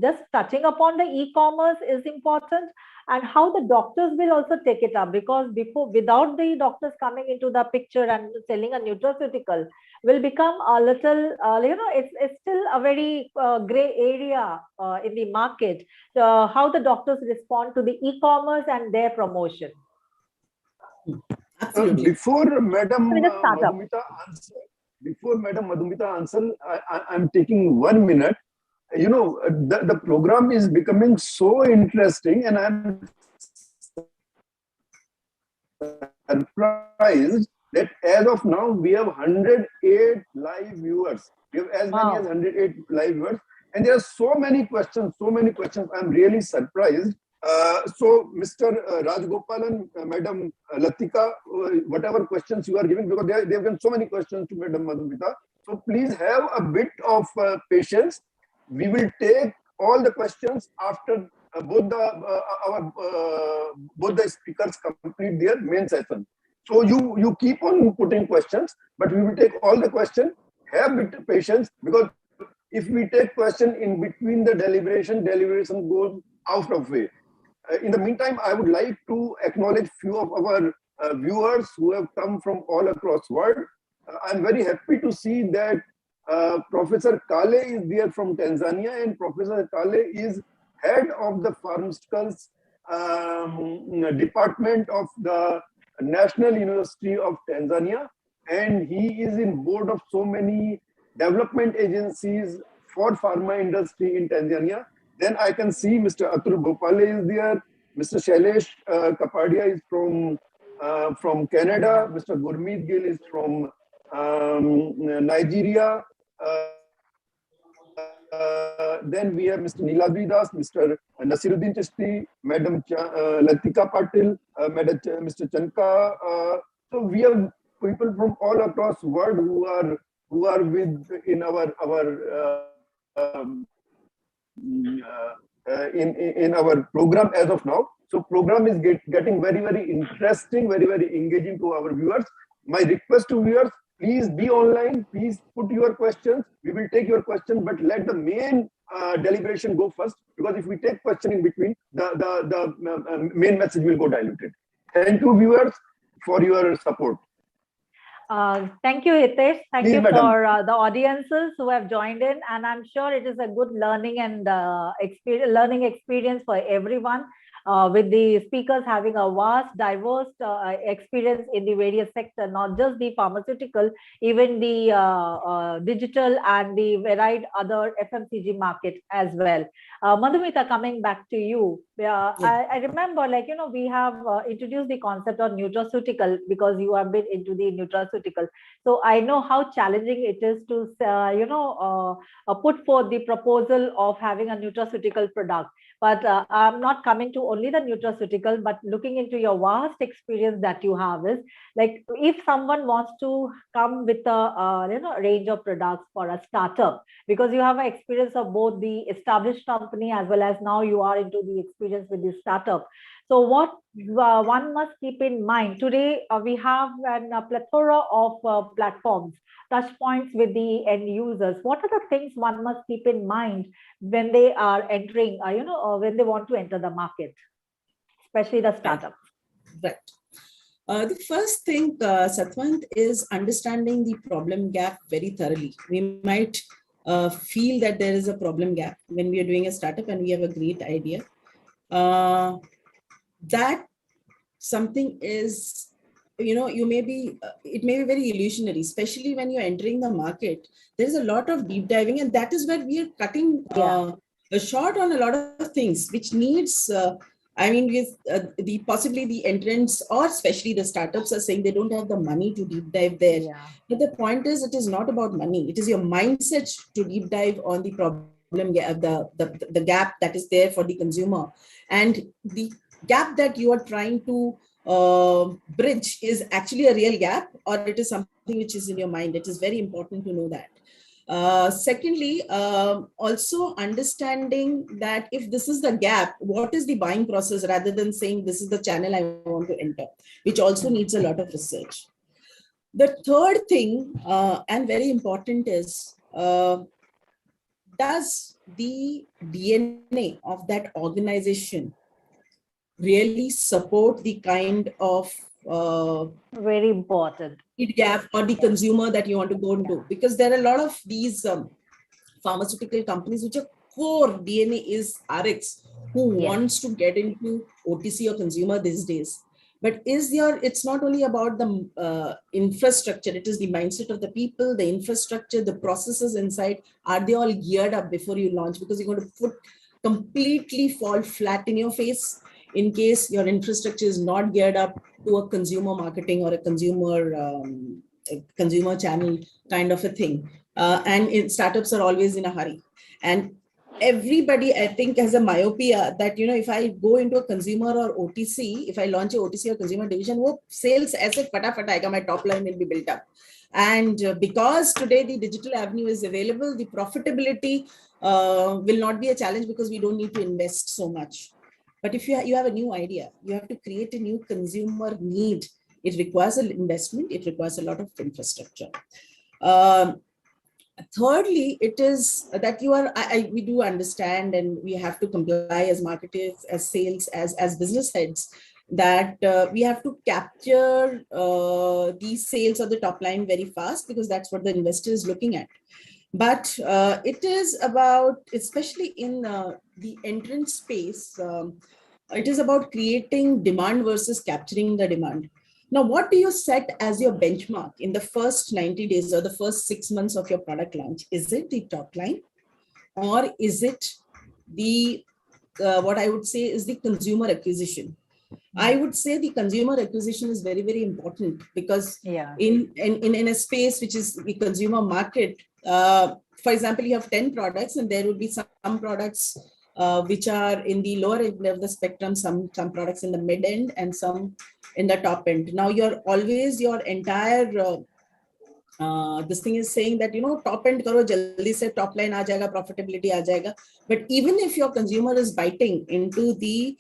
just touching upon the e-commerce is important, and how the doctors will also take it up, because without the doctors coming into the picture and selling a nutraceutical will become a little, it's still a very gray area in the market. How the doctors respond to the e-commerce and their promotion. Before Madam Madhumita answer, I'm taking 1 minute. The program is becoming so interesting, and I'm surprised that as of now we have 108 live viewers. We have as many as 108 live viewers, and there are so many questions. I'm really surprised. So, Mr. Rajgopalan, Madam Latika, whatever questions you are giving, because they have given so many questions to Madam Madhumita. So, please have a bit of patience. We will take all the questions after both the speakers complete their main session. So, you keep on putting questions, but we will take all the questions. Have a bit of patience, because if we take question in between the deliberation goes out of way. In the meantime, I would like to acknowledge few of our viewers who have come from all across world. I'm very happy to see that Professor Kale is there from Tanzania, and Professor Kale is head of the pharmaceuticals department of the National University of Tanzania, and he is in board of so many development agencies for pharma industry in Tanzania. Then I can see Mr. Atul Gopale is there. Mr. Shailesh Kapadia is from Canada. Mr. Gurmeet Gill is from Nigeria. Then we have Mr. Niladri Das, Mr. Nasiruddin Chishti, Madam Latika Patil, Mr. Chanka. So we have people from all across the world who are with in our in our program as of now. So program is getting very, very interesting, very, very engaging to our viewers. My request to viewers, please be online, please put your questions. We will take your question, but let the main deliberation go first, because if we take question in between, the main message will go diluted. Thank you, viewers, for your support. Thank you, Hitesh. Thank you Madam. for the audiences who have joined in, and I'm sure it is a good learning and learning experience for everyone. with the speakers having a vast, diverse experience in the various sectors, not just the pharmaceutical, even the digital and the varied other FMCG market as well. Madhumita, coming back to you, I remember, like, we have introduced the concept of nutraceutical because you have been into the nutraceutical. So I know how challenging it is to, put forth the proposal of having a nutraceutical product. But I'm not coming to only the nutraceutical, but looking into your vast experience that you have is like, if someone wants to come with a range of products for a startup, because you have an experience of both the established company as well as now you are into the experience with the startup. So what one must keep in mind today, we have a plethora of platforms, touch points with the end users. What are the things one must keep in mind when they are entering, when they want to enter the market, especially the startups? Right. The first thing, Satwant, is understanding the problem gap very thoroughly. We might feel that there is a problem gap when we are doing a startup and we have a great idea. That something is, it may be very illusionary, especially when you're entering the market. There's a lot of deep diving, and that is where we are cutting a short on a lot of things, which needs, with possibly the entrants or especially the startups are saying they don't have the money to deep dive there. Yeah. But the point is, it is not about money. It is your mindset to deep dive on the problem, the gap that is there for the consumer, and the gap that you are trying to bridge is actually a real gap, or it is something which is in your mind. It is very important to know that. Secondly, also understanding that if this is the gap, what is the buying process, rather than saying this is the channel I want to enter, which also needs a lot of research. The third thing, and very important, is does the DNA of that organization really support the kind of very important gap or the consumer that you want to go into? Because there are a lot of these pharmaceutical companies which are core DNA is RX, who wants to get into OTC or consumer these days. But it's not only about the infrastructure, it is the mindset of the people, the infrastructure, the processes inside. Are they all geared up before you launch? Because you're going to completely fall flat in your face in case your infrastructure is not geared up to a consumer marketing or a consumer channel kind of a thing. And startups are always in a hurry. And everybody, I think, has a myopia that, if I go into a consumer or OTC, if I launch a OTC or consumer division, sales as if my top line will be built up. And because today the digital avenue is available, the profitability will not be a challenge because we don't need to invest so much. But if you have a new idea, you have to create a new consumer need. It requires an investment. It requires a lot of infrastructure. Thirdly, it is that we do understand, and we have to comply as marketers, as sales, as business heads, that we have to capture these sales or the top line very fast, because that's what the investor is looking at. But it is about, especially in the entrance space, it is about creating demand versus capturing the demand. Now, what do you set as your benchmark in the first 90 days or the first 6 months of your product launch? Is it the top line, or is it the, what I would say is the consumer acquisition? I would say the consumer acquisition is very, very important, because in a space which is the consumer market, for example, you have 10 products and there will be some products which are in the lower end of the spectrum, some products in the mid end, and some in the top end. Now your entire this thing is saying that, top end karo, jaldi se top line aa jayega, profitability aa jayega. But even if your consumer is biting into the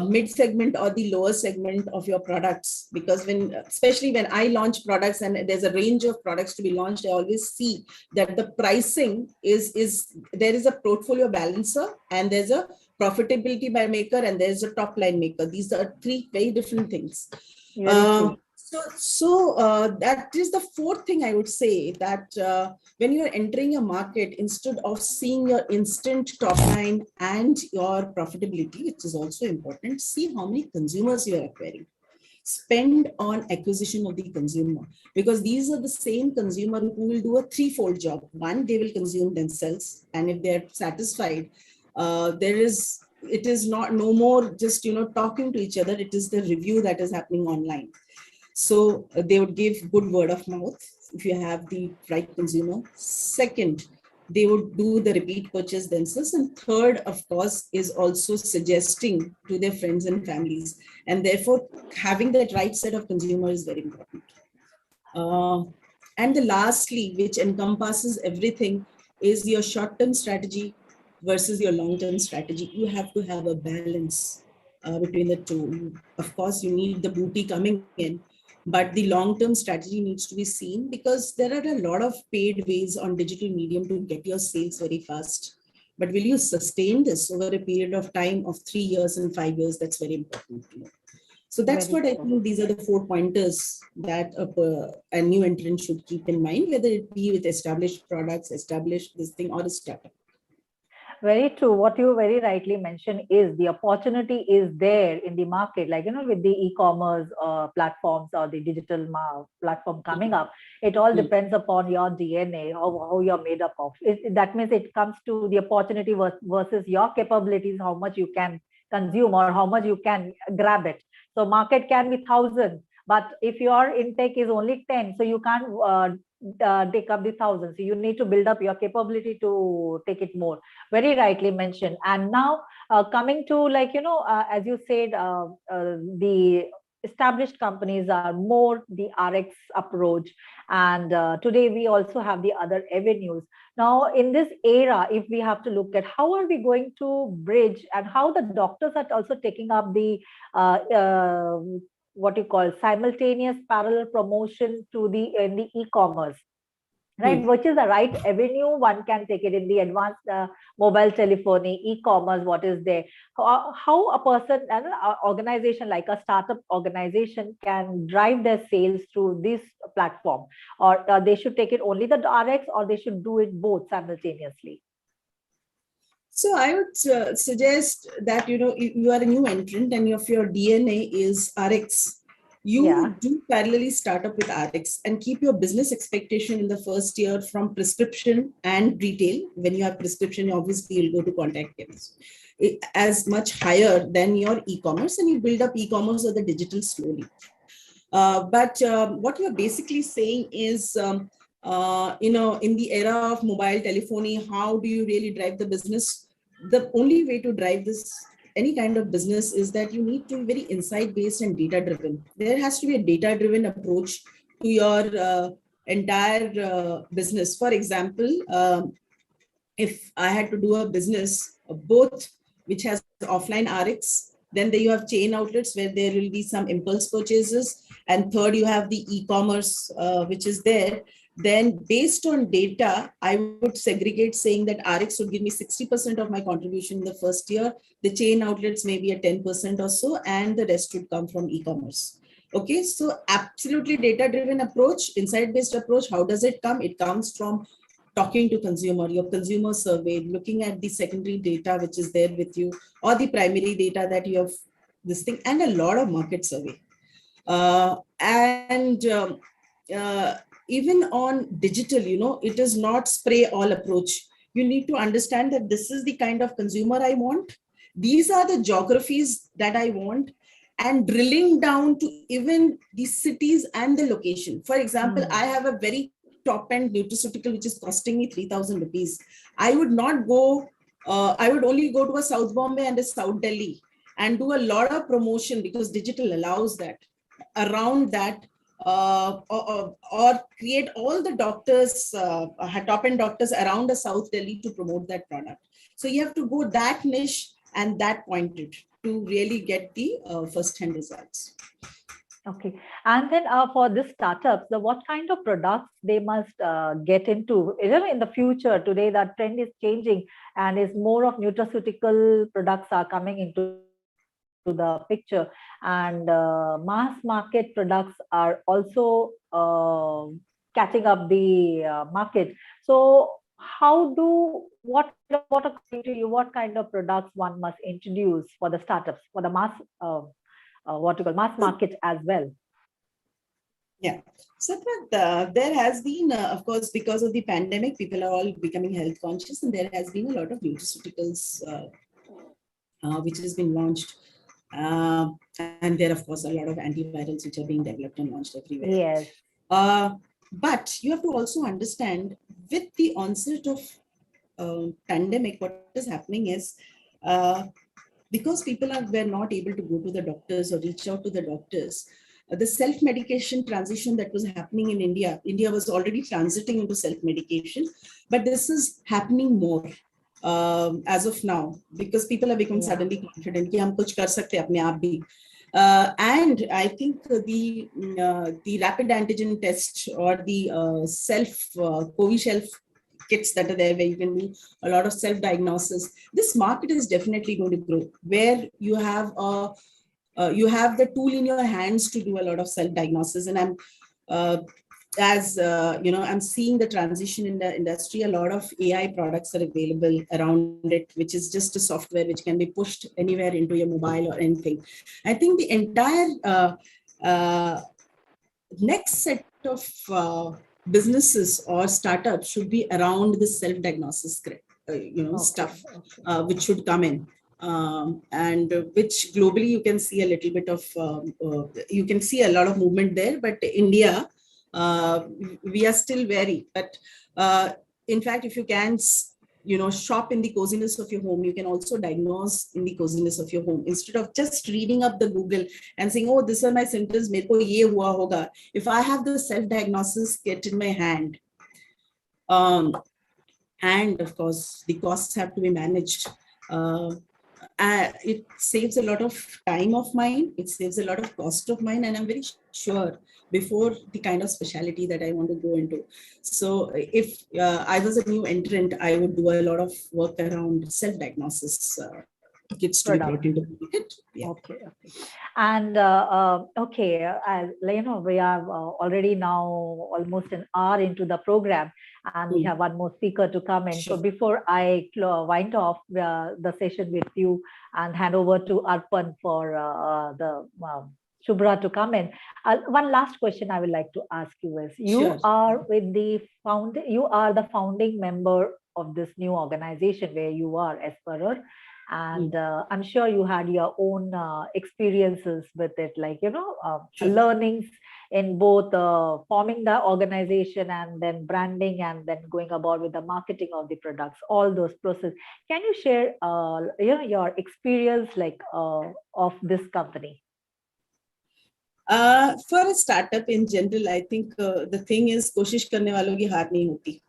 mid segment or the lower segment of your products, because especially when I launch products and there's a range of products to be launched, I always see that the pricing there is a portfolio balancer, and there's a profitability maker, and there's a top line maker. These are three very different things. That is the fourth thing I would say, that when you're entering a market, instead of seeing your instant top line and your profitability, which is also important, see how many consumers you are acquiring. Spend on acquisition of the consumer, because these are the same consumer who will do a threefold job. One, they will consume themselves, and if they're satisfied, it is not no more just talking to each other. It is the review that is happening online. So they would give good word of mouth if you have the right consumer. Second, they would do the repeat purchase themselves. And third, of course, is also suggesting to their friends and families. And therefore, having that right set of consumer is very important. And the lastly, which encompasses everything, is your short-term strategy versus your long-term strategy. You have to have a balance between the two. Of course, you need the booty coming in, but the long-term strategy needs to be seen, because there are a lot of paid ways on digital medium to get your sales very fast. But will you sustain this over a period of time of 3 years and 5 years? That's very important to know. So that's what I think these are the 4 pointers that a new entrant should keep in mind, whether it be with established products, established this thing, or a startup. Very true. What you very rightly mentioned is the opportunity is there in the market, like, with the e-commerce platforms or the digital platform coming up. It all depends upon your DNA, how you're made up of. That means it comes to the opportunity versus your capabilities, how much you can consume or how much you can grab it. So market can be 1,000, but if your intake is only 10, so you can't take up the 1,000. So you need to build up your capability to take it more. Very rightly mentioned. And now coming to, like, as you said, the established companies are more the RX approach. And today we also have the other avenues. Now, in this era, if we have to look at how are we going to bridge, and how the doctors are also taking up the what you call simultaneous parallel promotion to in the e-commerce, right? Which is the right avenue one can take it in the advanced mobile telephony, e-commerce, what is there? How a person, an organization like a startup organization can drive their sales through this platform, or they should take it only the RX, or they should do it both simultaneously? So I would suggest that, if you are a new entrant and if your DNA is RX, you do parallelly start up with RX and keep your business expectation in the first year from prescription and retail. When you have prescription, obviously you'll go to contact chemist, as much higher than your e-commerce, and you build up e-commerce or the digital slowly. But what you're basically saying is, in the era of mobile telephony, how do you really drive the business? The only way to drive any kind of business is that you need to be very insight-based and data-driven. There has to be a data-driven approach to your entire business. For example, if I had to do a business, both which has offline RX, then there you have chain outlets where there will be some impulse purchases, and third, you have the e-commerce, which is there. Then based on data, I would segregate, saying that RX would give me 60% of my contribution in the first year. The chain outlets may be a 10% or so, and the rest would come from e-commerce. Okay, so absolutely data-driven approach, insight-based approach. How does it come? It comes from talking to consumer, your consumer survey, looking at the secondary data which is there with you, or the primary data that you have, this thing, and a lot of market survey. Even on digital, it is not spray all approach. You need to understand that this is the kind of consumer I want. These are the geographies that I want, and drilling down to even the cities and the location. For example, I have a very top-end nutraceutical which is costing me 3,000 rupees. I would not go, I would only go to a South Bombay and a South Delhi and do a lot of promotion, because digital allows that, around that, or create all the doctors, top-end doctors around the South Delhi to promote that product. So you have to go that niche and that pointed to really get the first-hand results. Okay. And then for this startups, what kind of products they must get into? In the future, today that trend is changing, and is more of nutraceutical products are coming into the picture, and mass market products are also catching up the market. So what according to you, what kind of products one must introduce for the startups, for the mass mass market as well? Yeah. So there has been, of course, because of the pandemic, people are all becoming health conscious, and there has been a lot of nutraceuticals which has been launched. And there, of course, a lot of antivirals which are being developed and launched everywhere. Yes. But you have to also understand, with the onset of pandemic, what is happening is, because people were not able to go to the doctors or reach out to the doctors, the self-medication transition that was happening in India was already transiting into self-medication, but this is happening more as of now, because people have become suddenly confident कि हम कुछ कर सकते हैं अपने आप भी. And I think the rapid antigen test or the COVID self kits that are there, where you can do a lot of self-diagnosis, this market is definitely going to grow, where you have the tool in your hands to do a lot of self-diagnosis. And I'm I'm seeing the transition in the industry. A lot of AI products are available around it, which is just a software which can be pushed anywhere into your mobile or anything. I think the entire next set of businesses or startups should be around the self-diagnosis stuff, which should come in. And which globally you can see a little bit of, you can see a lot of movement there, but India, we are still wary. But in fact, if you can, shop in the coziness of your home, you can also diagnose in the coziness of your home, instead of just reading up the Google and saying, oh, these are my symptoms, mere ko ye hua hoga. If I have the self-diagnosis kit in my hand, and of course the costs have to be managed, it saves a lot of time of mine, it saves a lot of cost of mine, and I'm very sure before the kind of specialty that I want to go into. So if I was a new entrant, I would do a lot of work around self-diagnosis kits to be brought into the market. Yeah. Okay. And we are already now almost an hour into the program, and we have one more speaker to come in. Sure. So before I wind off the session with you and hand over to Arpan for the Shubhra to come in, one last question I would like to ask you is, you are you are the founding member of this new organization where you are, Esperer. And I'm sure you had your own experiences with it, like, learnings in both forming the organization and then branding and then going about with the marketing of the products, all those processes. Can you share your experience of this company? For a startup in general, I think the thing is, koshish karne walon ki haar nahi hoti.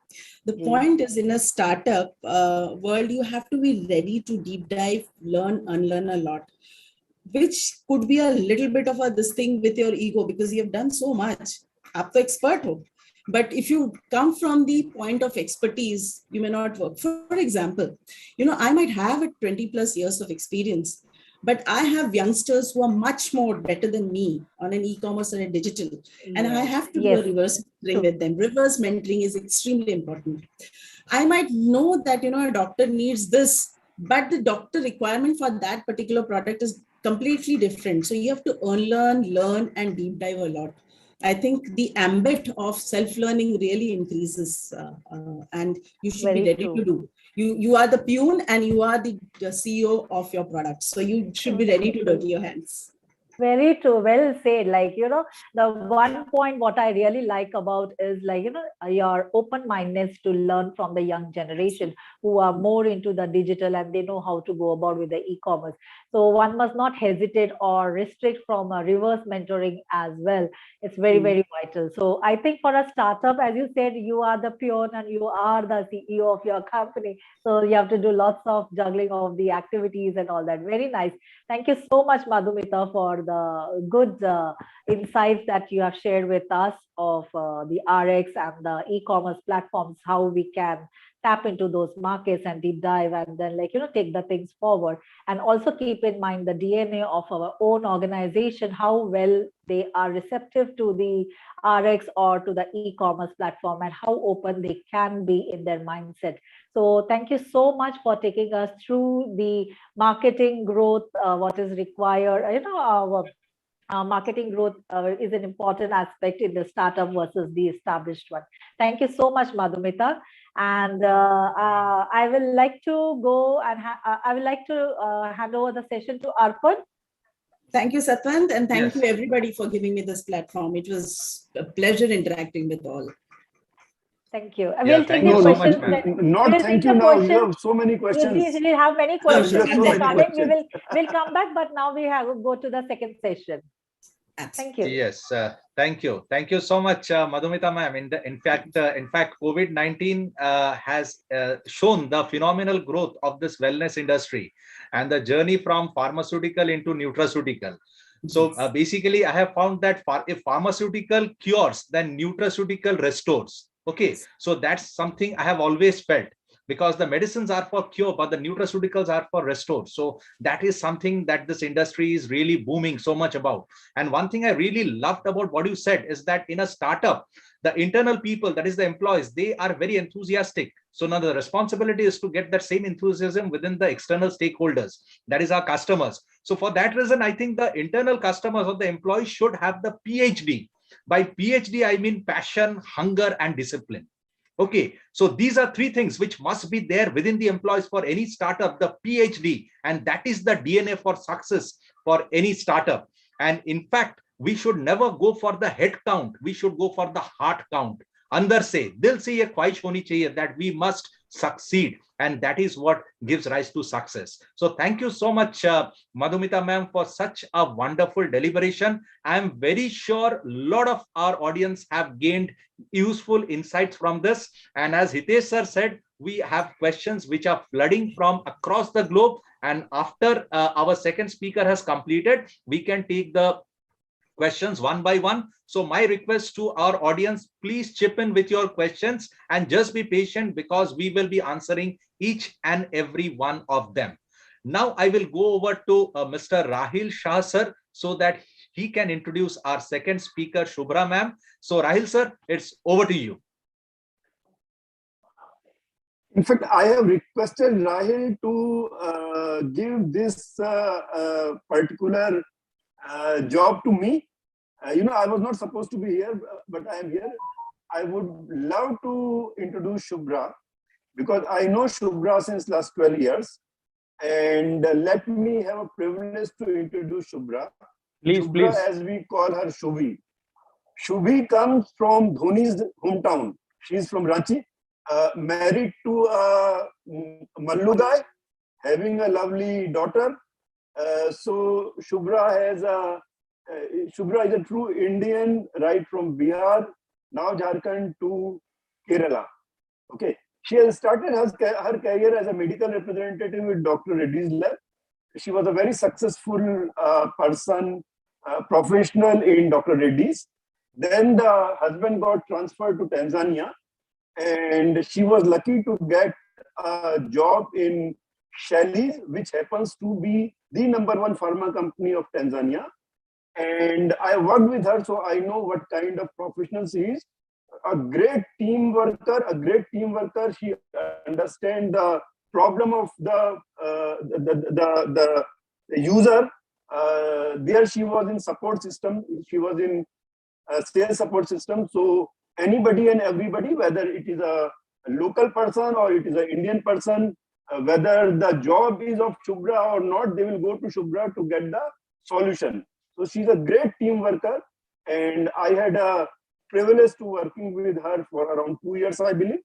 The point is, in a startup world, you have to be ready to deep dive, learn, unlearn a lot, which could be a little bit of this thing with your ego, because you have done so much. Aap to expert ho. But if you come from the point of expertise, you may not work. For example, I might have 20 plus years of experience, but I have youngsters who are much more better than me on an e-commerce and a digital. And I have to do a reverse mentoring with them. Reverse mentoring is extremely important. I might know that, a doctor needs this, but the doctor requirement for that particular product is completely different. So you have to unlearn, learn, and deep dive a lot. I think the ambit of self-learning really increases, and you should be ready to do. You are the peon and you are the CEO of your product. So you should be ready to dirty your hands. Very true. Well said. The one point what I really like about is your open-mindedness to learn from the young generation who are more into the digital and they know how to go about with the e-commerce. So one must not hesitate or restrict from a reverse mentoring as well. It's very, very vital. So I think for a startup, as you said, you are the peon and you are the CEO of your company. So you have to do lots of juggling of the activities and all that. Very nice. Thank you so much, Madhumita, for the good insights that you have shared with us of the RX and the e-commerce platforms, how we can tap into those markets and deep dive and then take the things forward. And also keep in mind the DNA of our own organization, how well they are receptive to the RX or to the e-commerce platform, and how open they can be in their mindset. So thank you so much for taking us through the marketing growth, what is required. Marketing growth is an important aspect in the startup versus the established one. Thank you so much, Madhumita. And I will like to go and I would like to hand over the session to Arpan. Thank you, Satwant, and thank Yes. you everybody for giving me this platform. It was a pleasure interacting with all. Thank you. Yeah, We'll take thank the you so much, questions. ma'am. Not We'll thank take you the now. You questions. have so many questions. We have many questions. You have so many Starting, questions. we'll come back, but now we have to go to the second session. Thank you. Yes, thank you. Thank you so much, Madhumita ma'am. In fact, COVID-19 has shown the phenomenal growth of this wellness industry and the journey from pharmaceutical into nutraceutical. So basically, I have found that if pharmaceutical cures, then nutraceutical restores. Okay, so that's something I have always felt, because the medicines are for cure, but the nutraceuticals are for restore. So that is something that this industry is really booming so much about. And one thing I really loved about what you said is that in a startup, the internal people, that is the employees, they are very enthusiastic. So now the responsibility is to get that same enthusiasm within the external stakeholders, that is our customers. So for that reason, I think the internal customers or the employees should have the PhD. By PhD, I mean passion, hunger, and discipline. Okay, so these are three things which must be there within the employees for any startup, the PhD, and that is the DNA for success for any startup. And in fact, we should never go for the head count. We should go for the heart count. Andar se, dil se ye khwahish honi chahiye that we must succeed. And that is what gives rise to success. So thank you so much, Madhumita ma'am, for such a wonderful deliberation. I am very sure a lot of our audience have gained useful insights from this. And as Hitesh sir said, we have questions which are flooding from across the globe. And after our second speaker has completed, we can take the questions one by one. So my request to our audience, please chip in with your questions and just be patient, because we will be answering each and every one of them. Now I will go over to Mr. Rahil Shah sir, so that he can introduce our second speaker, Shubhra ma'am. So Rahil sir, it's over to you. In fact, I have requested Rahil to give this particular job to me. I was not supposed to be here, but I am here. I would love to introduce Shubhra, because I know Shubhra since last 12 years. And let me have a privilege to introduce Shubhra. Please, Shubhra, please. as we call her, Shubhi. Shubhi comes from Dhoni's hometown. She's from Ranchi, married to a Mallu guy, having a lovely daughter. So Shubhra is a true Indian, right from Bihar, now Jharkhand to Kerala. Okay, she has started her career as a medical representative with Dr. Reddy's lab. She was a very successful person, professional in Dr. Reddy's. Then the husband got transferred to Tanzania, and she was lucky to get a job in Shelley's, which happens to be the #1 pharma company of Tanzania. And I worked with her, so I know what kind of professional she is. A great team worker, She understands the problem of the user. There she was in support system. She was in sales support system. So anybody and everybody, whether it is a local person or it is an Indian person, whether the job is of Shubhra or not, they will go to Shubhra to get the solution. So she's a great team worker, and I had a privilege to working with her for around 2 years, I believe.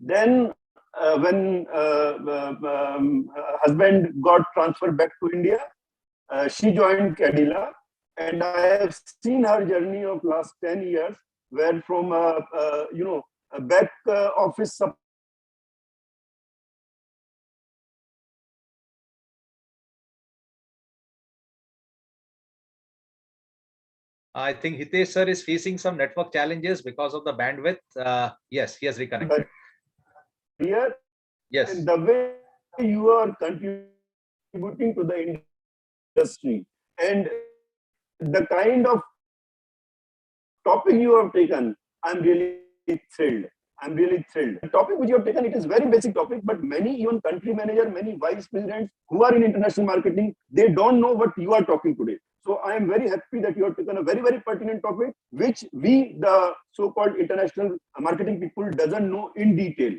Then when husband got transferred back to India, she joined Cadila, and I have seen her journey of last 10 years, where from a back office support. I think Hitesh sir is facing some network challenges because of the bandwidth. Yes, he has reconnected. career Yes. and the way you are contributing to the industry and the kind of topic you have taken. I'm really thrilled. I'm really thrilled. The topic which you have taken, it is very basic topic, but many even country manager, many vice presidents who are in international marketing, they don't know what you are talking today. So I am very happy that you have taken a very, very pertinent topic, which we, the so-called international marketing people, doesn't know in detail.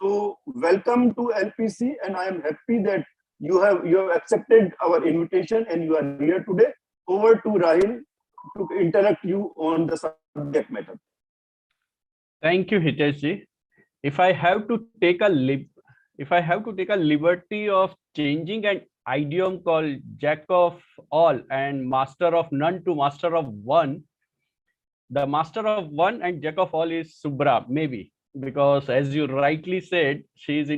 So welcome to LPC, and I am happy that you have accepted our invitation and you are here today. Over to Rahil to interact you on the subject matter. Thank you, Hitesh. If I have to take a liberty of changing an idiom called jack of all and master of none to master of one, the master of one and jack of all is Subra, maybe, because as you rightly said, was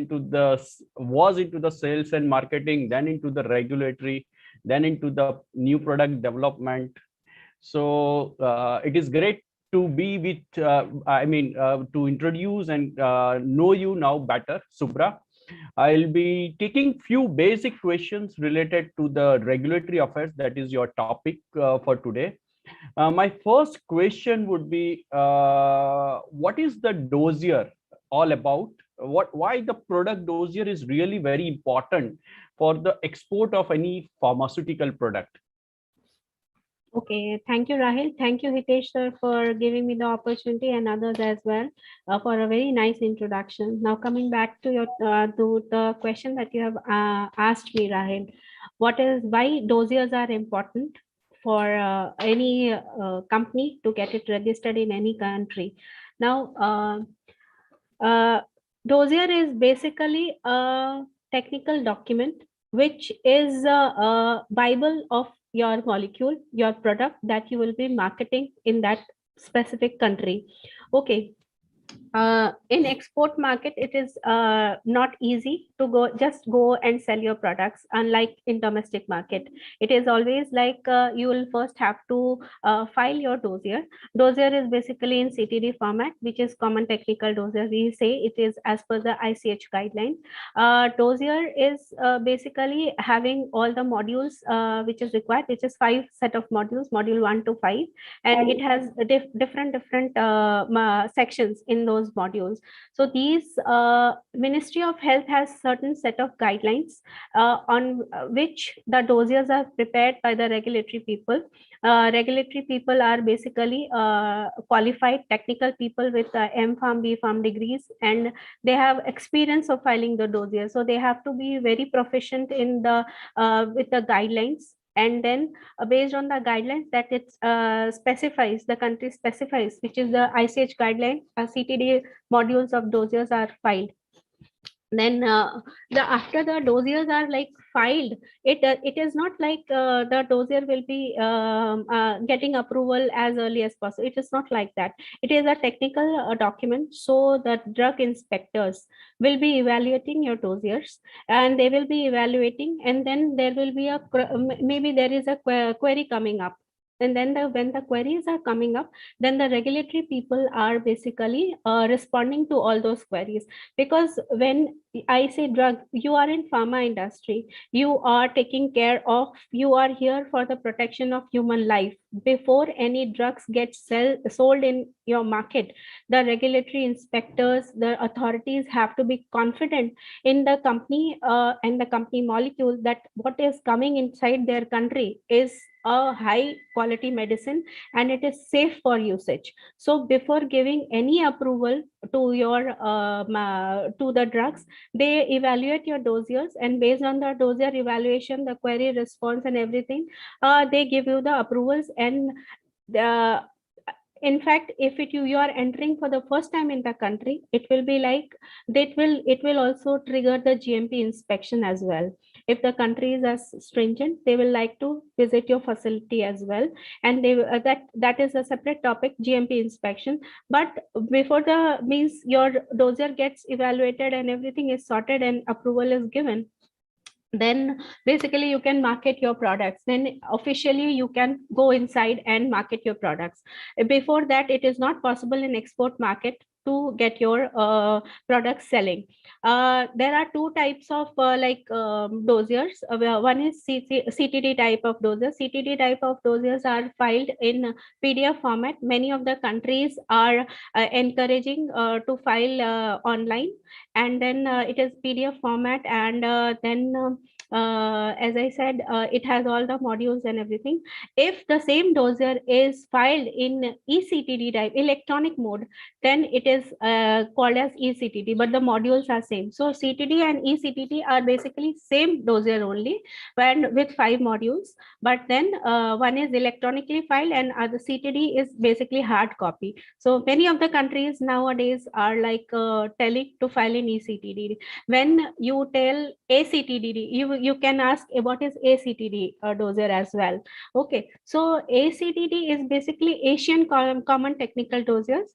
into the sales and marketing, then into the regulatory, then into the new product development. So it is great to be with, to introduce and know you now better, Subra. I'll be taking few basic questions related to the regulatory affairs. That is your topic for today. My first question would be, what is the dossier all about? Why the product dossier is really very important for the export of any pharmaceutical product? Okay, thank you, Rahil. Thank you, Hitesh sir, for giving me the opportunity, and others as well for a very nice introduction. Now, coming back to your to the question that you have asked me, Rahil, why dossiers are important for any company to get it registered in any country. Now, dossier is basically a technical document which is a Bible of your molecule, your product that you will be marketing in that specific country. Okay. In export market, it is not easy to go and sell your products, unlike in domestic market. It is always like you will first have to file your dossier. Dossier is basically in CTD format, which is common technical dossier. We say it is as per the ICH guideline. Dossier is basically having all the modules which is required, which is 5 set of modules, module 1 to 5, and it has different sections in those modules. So these Ministry of Health has certain set of guidelines on which the dossiers are prepared by the regulatory people. Regulatory people are basically qualified technical people with M.Pharm, B.Pharm degrees, and they have experience of filing the dossier. So they have to be very proficient in the with the guidelines. And then based on the guidelines that it specifies, the country specifies, which is the ICH guideline, CTD modules of dossiers are filed. Then after the dossiers are like filed, it is not like the dossier will be getting approval as early as possible. It is not like that. It is a technical document, so the drug inspectors will be evaluating your dossiers, and they will be evaluating, and then there will be maybe there is a query coming up. And then when the queries are coming up, then the regulatory people are basically responding to all those queries. Because when I say drug, you are in pharma industry, you are taking care of, you are here for the protection of human life. Before any drugs get sold in your market, the regulatory inspectors, the authorities have to be confident in the company and the company molecule, that what is coming inside their country is a high quality medicine and it is safe for usage. So before giving any approval to your to the drugs, they evaluate your dossiers, and based on the dossier evaluation, the query response and everything, they give you the approvals. And in fact, if you are entering for the first time in the country, it will be like it will also trigger the GMP inspection as well. If the country is as stringent, they will like to visit your facility as well, and they that is a separate topic, GMP inspection. But before the means your dossier gets evaluated and everything is sorted and approval is given, then basically you can market your products. Then officially you can go inside and market your products. Before that, it is not possible in export market to get your products selling. There are two types of dossiers. One is CTD type of dossiers. CTD type of dossiers are filed in PDF format. Many of the countries are encouraging to file online, and then it is PDF format, and then as I said, it has all the modules and everything. If the same dossier is filed in eCTD type, electronic mode, then it is called as eCTD, but the modules are same. So CTD and eCTD are basically same dossier only, and with 5 modules. But then one is electronically filed, and the CTD is basically hard copy. So many of the countries nowadays are like telling to file in eCTD. When you tell ACTD, you can ask what is ACTD dossier as well. Okay, so ACTD is basically Asian Common Technical Dossiers,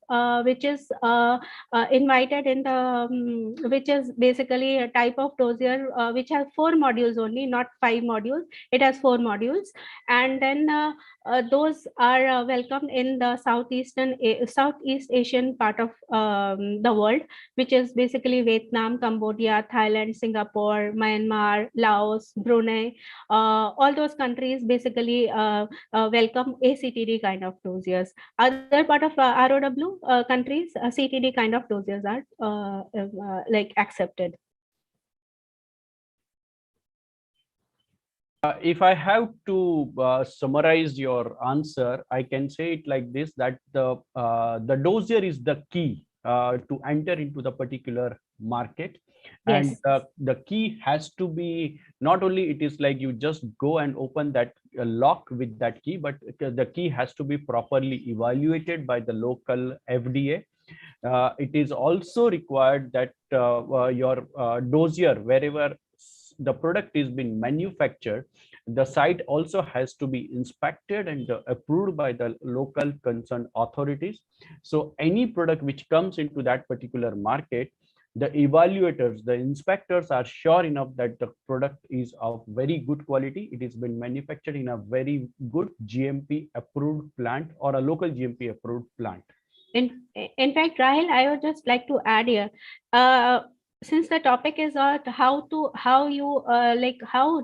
which is invited in the which is basically a type of dossier which has 4 modules only, not 5 modules. It has 4 modules, and then those are welcomed in the Southeast Asian part of the world, which is basically Vietnam, Cambodia, Thailand, Singapore, Myanmar, Laos, Brunei. All those countries basically welcome ACTD kind of dossiers. Other part of ROW countries, CTD kind of dossiers are like accepted. If I have to summarize your answer, I can say it like this, that the dossier is the key to enter into the particular market. Yes. And the key has to be, not only it is like you just go and open that lock with that key, but the key has to be properly evaluated by the local FDA. It is also required that your dossier, wherever the product is being manufactured, the site also has to be inspected and approved by the local concerned authorities. So any product which comes into that particular market, the evaluators, the inspectors are sure enough that the product is of very good quality. It has been manufactured in a very good GMP approved plant or a local GMP approved plant. In fact, Rahel, I would just like to add here, since the topic is how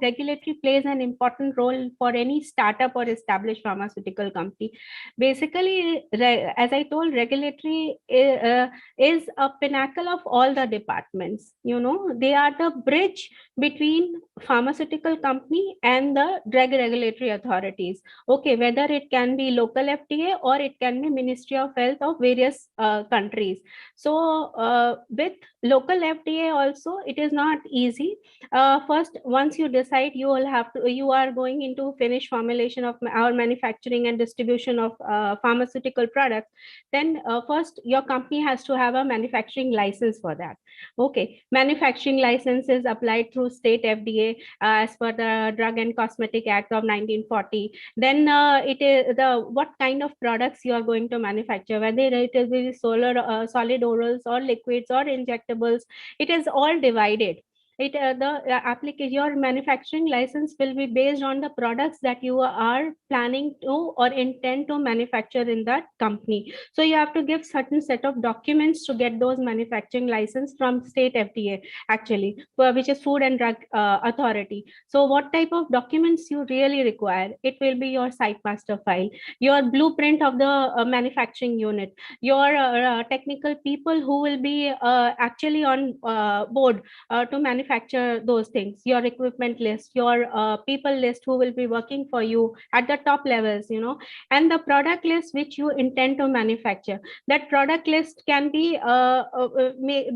regulatory plays an important role for any startup or established pharmaceutical company. Basically, as I told, regulatory is a pinnacle of all the departments. You know, they are the bridge between pharmaceutical company and the drug regulatory authorities. Okay, whether it can be local FDA or it can be Ministry of Health of various countries. So with local FDA also, it is not easy. First, once you decide you are going into finished formulation of our manufacturing and distribution of pharmaceutical products, then first your company has to have a manufacturing license for that. Okay, manufacturing license is applied through state FDA as per the Drug and Cosmetic Act of 1940. Then it is what kind of products you are going to manufacture, whether it is solid orals or liquids or injectables. It is all divided. Your manufacturing license will be based on the products that you are planning to or intend to manufacture in that company. So you have to give certain set of documents to get those manufacturing license from state FDA, actually, which is Food and Drug Authority. So what type of documents you really require? It will be your site master file, your blueprint of the manufacturing unit, your technical people who will be actually on board to manufacture those things, your equipment list, your people list who will be working for you at the top levels, you know, and the product list which you intend to manufacture. That product list can be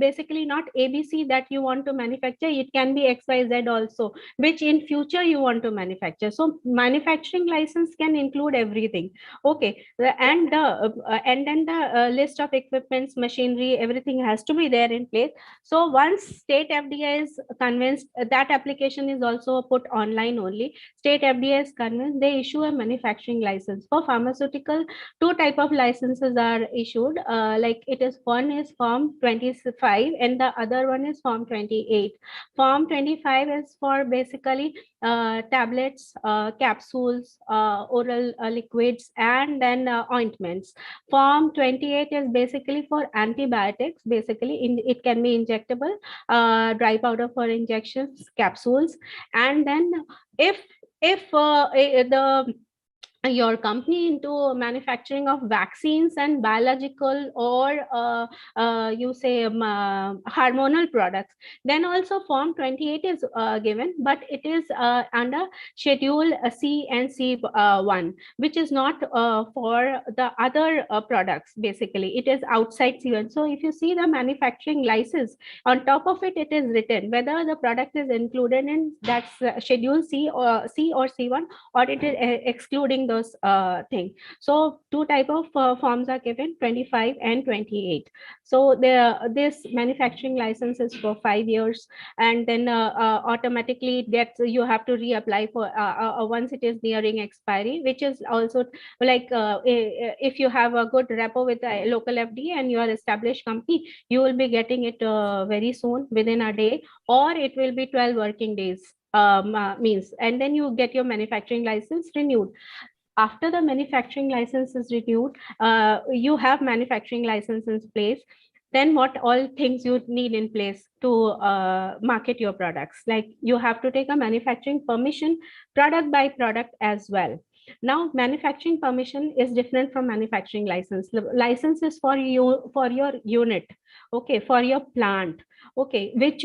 basically not ABC that you want to manufacture, it can be XYZ also, which in future you want to manufacture. So manufacturing license can include everything. Okay, and then the list of equipments, machinery, everything has to be there in place. So once state FDA is convinced, that application is also put online only. State FDA is convinced, they issue a manufacturing license. For pharmaceutical, two type of licenses are issued. Like it is, one is Form 25 and the other one is Form 28. Form 25 is for basically tablets, capsules, oral liquids, and then ointments. Form 28 is basically for antibiotics. Basically, it can be injectable, dry powder for injections, capsules, and then if your company into manufacturing of vaccines and biological or you say hormonal products, then also Form 28 is given, but it is under Schedule C and C1, which is not for the other products. Basically, it is outside C1. So if you see the manufacturing license, on top of it, it is written whether the product is included in that Schedule C or C1, or it is excluding those things. So two type of forms are given, 25 and 28. So this manufacturing license is for 5 years, and then automatically you have to reapply for once it is nearing expiry, which is also like if you have a good rapport with the local FDA and you are established company, you will be getting it very soon, within a day, or it will be 12 working days. Means, and then you get your manufacturing license renewed. After the manufacturing license is renewed, you have manufacturing license in place. Then what all things you need in place to market your products? Like you have to take a manufacturing permission, product by product as well. Now, manufacturing permission is different from manufacturing license. License is for you, for your unit, okay, for your plant, okay, which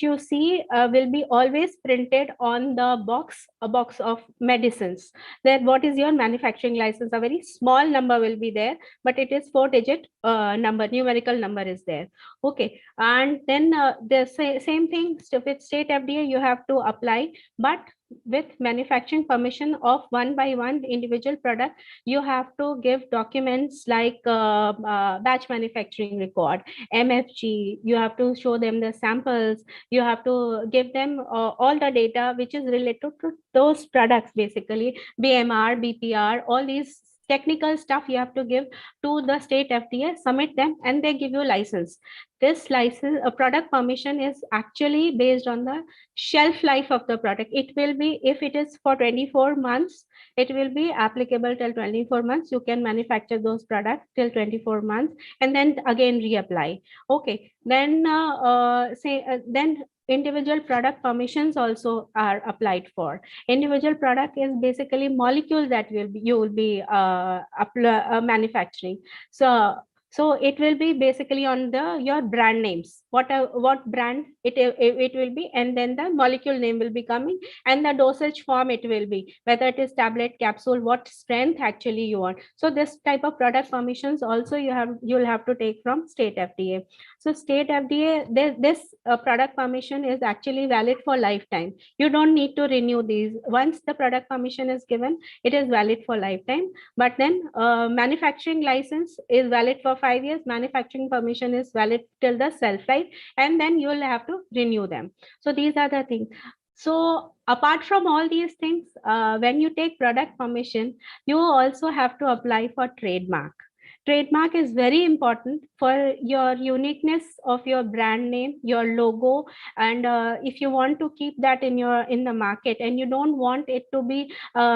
you see will be always printed on the box, a box of medicines. Then what is your manufacturing license? A very small number will be there, but it is 4-digit number, numerical number is there, okay. And then the same thing with state FDA, you have to apply, but with manufacturing permission of one by one individual product, you have to give documents like batch manufacturing record, MFG, you have to show them the samples, you have to give them all the data which is related to those products, basically BMR, BPR, all these technical stuff you have to give to the state FDA, submit them, and they give you license. This license, a product permission, is actually based on the shelf life of the product. It will be, if it is for 24 months, it will be applicable till 24 months. You can manufacture those products till 24 months and then again reapply. Okay, then then individual product permissions also are applied for. Individual product is basically molecules that you will be manufacturing. So it will be basically on your brand names, what brand it will be, and then the molecule name will be coming, and the dosage form it will be, whether it is tablet, capsule, what strength actually you want. So this type of product permissions also you'll have to take from state FDA. So state FDA, this product permission is actually valid for lifetime. You don't need to renew these. Once the product permission is given, it is valid for lifetime. But then manufacturing license is valid for 5 years, manufacturing permission is valid till the shelf life, and then you will have to renew them. So these are the things. So apart from all these things, when you take product permission, you also have to apply for trademark. Trademark is very important for your uniqueness of your brand name, your logo, and if you want to keep that in the market, and you don't want it to be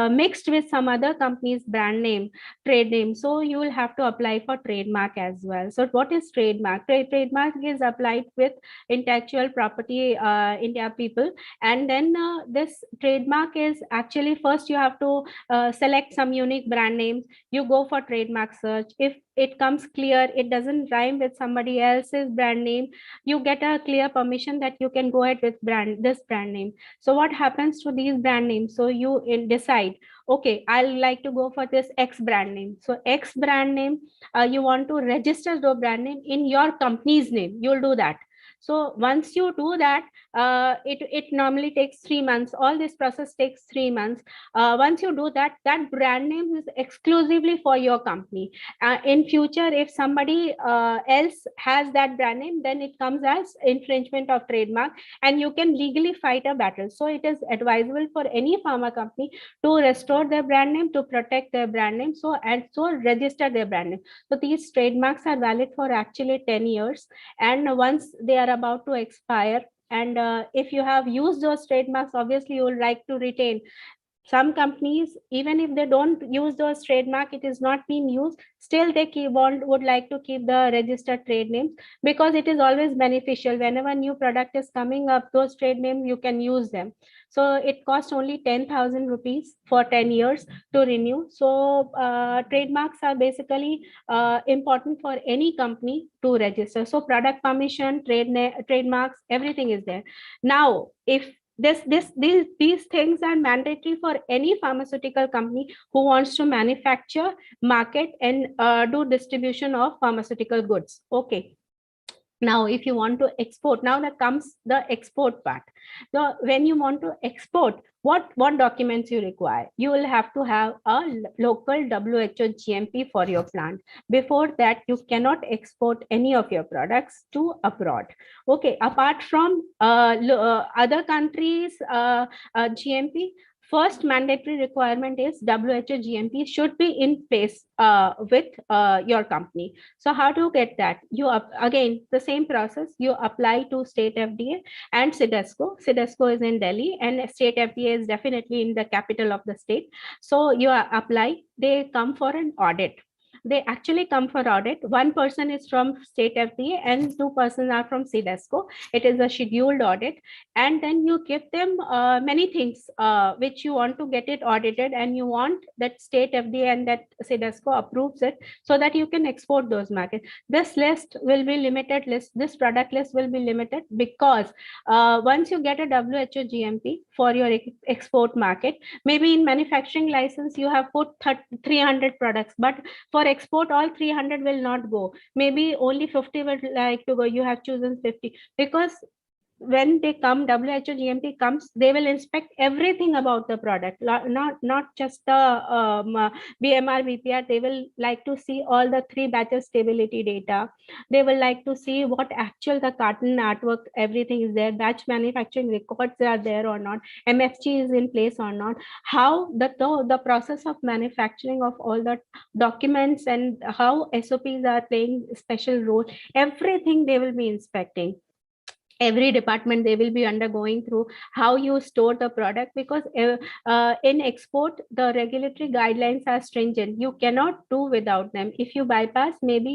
mixed with some other company's brand name, trade name, so you will have to apply for trademark as well. So what is trademark? Trademark is applied with intellectual property India people, and then this trademark is actually, first you have to select some unique brand names. You go for trademark search. If it comes clear, it doesn't rhyme with somebody else's brand name, you get a clear permission that you can go ahead with this brand name. So what happens to these brand names? So you decide, okay, I'll like to go for this X brand name. So X brand name, you want to register the brand name in your company's name, you'll do that. So once you do that, it normally takes 3 months. All this process takes 3 months. Once you do that, that brand name is exclusively for your company. In future, if somebody else has that brand name, then it comes as infringement of trademark, and you can legally fight a battle. So it is advisable for any pharma company to restore their brand name, to protect their brand name, so register their brand name. So these trademarks are valid for actually 10 years, and once they are about to expire, and if you have used those trademarks, obviously you would like to retain. Some companies, even if they don't use those trademark, it is not being used, still they would like to keep the registered trade names, because it is always beneficial. Whenever new product is coming up, those trade names you can use them. So it costs only 10,000 rupees for 10 years to renew. So trademarks are basically important for any company to register. So product permission, trademarks, everything is there. Now, if these things are mandatory for any pharmaceutical company who wants to manufacture, market, and do distribution of pharmaceutical goods. Okay. Now, if you want to export, now that comes the export part. So when you want to export, what documents you require? You will have to have a local WHO GMP for your plant. Before that, you cannot export any of your products to abroad. Okay, apart from other countries' GMP, first mandatory requirement is WHO GMP should be in place with your company. So how to get that? You again, the same process. You apply to state FDA and CDSCO. CDSCO is in Delhi, and state FDA is definitely in the capital of the state. So you apply. They come for an audit. They actually come for audit. One person is from state FDA and 2 persons are from CDSCO. It is a scheduled audit, and then you give them many things which you want to get it audited, and you want that state FDA and that CDSCO approves it, so that you can export those markets. This list will be limited list. This product list will be limited, because once you get a WHO GMP for your export market, maybe in manufacturing license you have put 300 products, but for export all 300 will not go. Maybe only 50 would like to go. You have chosen 50, because when they come, WHO GMP comes, they will inspect everything about the product, not just the BMR, BPR. They will like to see all the 3 batches stability data. They will like to see what actual the carton artwork, everything is there, batch manufacturing records are there or not, MFG is in place or not, how the process of manufacturing of all the documents and how SOPs are playing special role. Everything they will be inspecting. Every department they will be undergoing through how you store the product, because in export the regulatory guidelines are stringent. You cannot do without them. If you bypass, maybe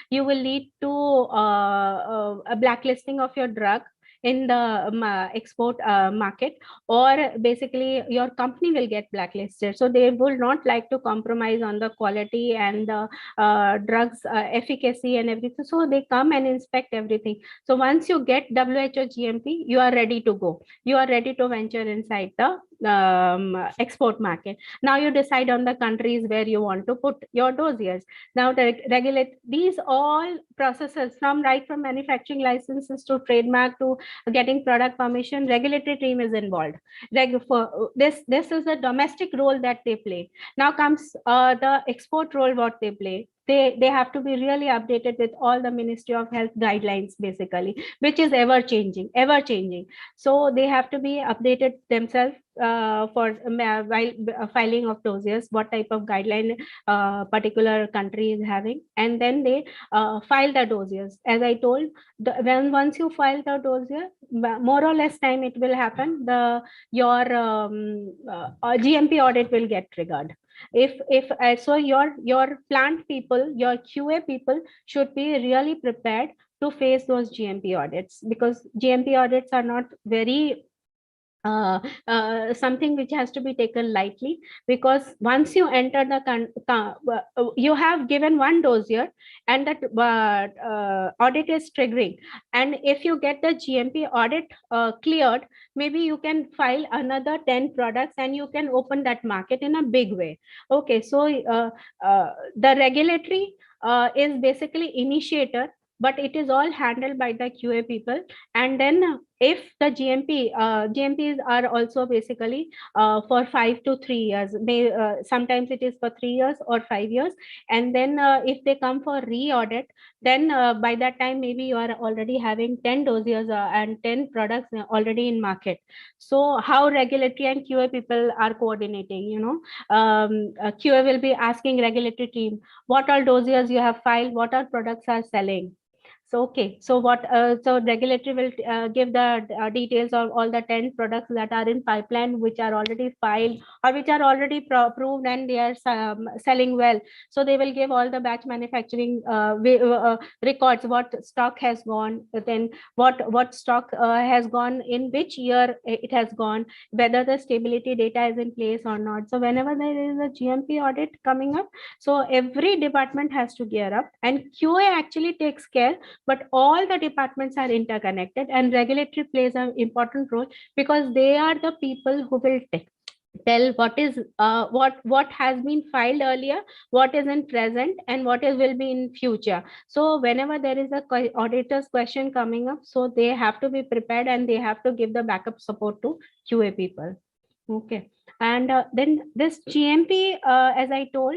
you will lead to a blacklisting of your drug in the export market, or basically your company will get blacklisted. So they will not like to compromise on the quality and the drugs efficacy and everything. So they come and inspect everything. So once you get WHO GMP, you are ready to go. You are ready to venture inside the export market. Now you decide on the countries where you want to put your dossiers. Now the regulate these all processes, from manufacturing licenses to trademark to getting product permission, regulatory team is involved. For this is the domestic role that they play. Now comes the export role, what they play. They have to be really updated with all the Ministry of Health guidelines, basically, which is ever changing. So they have to be updated themselves for while filing of dossiers, what type of guideline particular country is having, and then they file the dossiers. As I told, once you file the dossier, more or less time it will happen. Your GMP audit will get triggered. So your plant people, your QA people should be really prepared to face those GMP audits, because GMP audits are not very something which has to be taken lightly, because once you enter you have given one dossier and that audit is triggering, and if you get the GMP audit cleared, maybe you can file another 10 products and you can open that market in a big way. Okay, so the regulatory is basically initiator but it is all handled by the QA people. And then if the GMPs are also basically for 5 to 3 years, sometimes it is for 3 years or 5 years. And then if they come for re-audit, then by that time maybe you are already having 10 dossiers and 10 products already in market. So how regulatory and QA people are coordinating, QA will be asking regulatory team, what all dossiers you have filed, what all products are selling. So okay, so so regulatory will give the details of all the 10 products that are in pipeline, which are already filed or which are already approved and they are selling well. So they will give all the batch manufacturing records, what stock has gone, then what stock has gone, in which year it has gone, whether the stability data is in place or not. So whenever there is a GMP audit coming up, so every department has to gear up, and QA actually takes care, but all the departments are interconnected, and regulatory plays an important role because they are the people who will tell what is what has been filed earlier, what is in present, and what is will be in future. So whenever there is a auditor's question coming up, so they have to be prepared and they have to give the backup support to QA people. Okay. And then this GMP, as I told,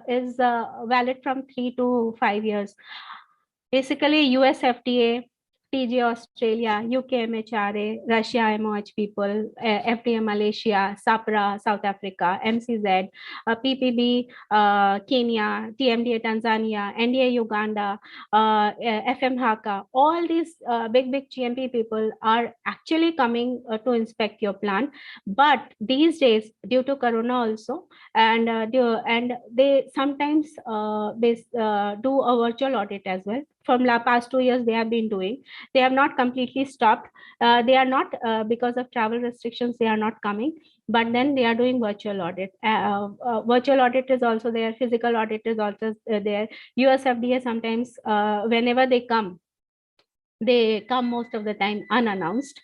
is valid from 3 to 5 years. Basically, US FDA, TG Australia, UK MHRA, Russia MOH people, FDA Malaysia, SAPRA South Africa, MCZ, PPB Kenya, TMDA Tanzania, NDA Uganda, FM Haka, all these big GMP people are actually coming to inspect your plant. But these days, due to Corona also, and they sometimes do a virtual audit as well. From the past 2 years, they have been doing. They have not completely stopped. They are not, because of travel restrictions, they are not coming. But then they are doing virtual audit. Virtual audit is also there. Physical audit is also there. US FDA sometimes, whenever they come most of the time unannounced.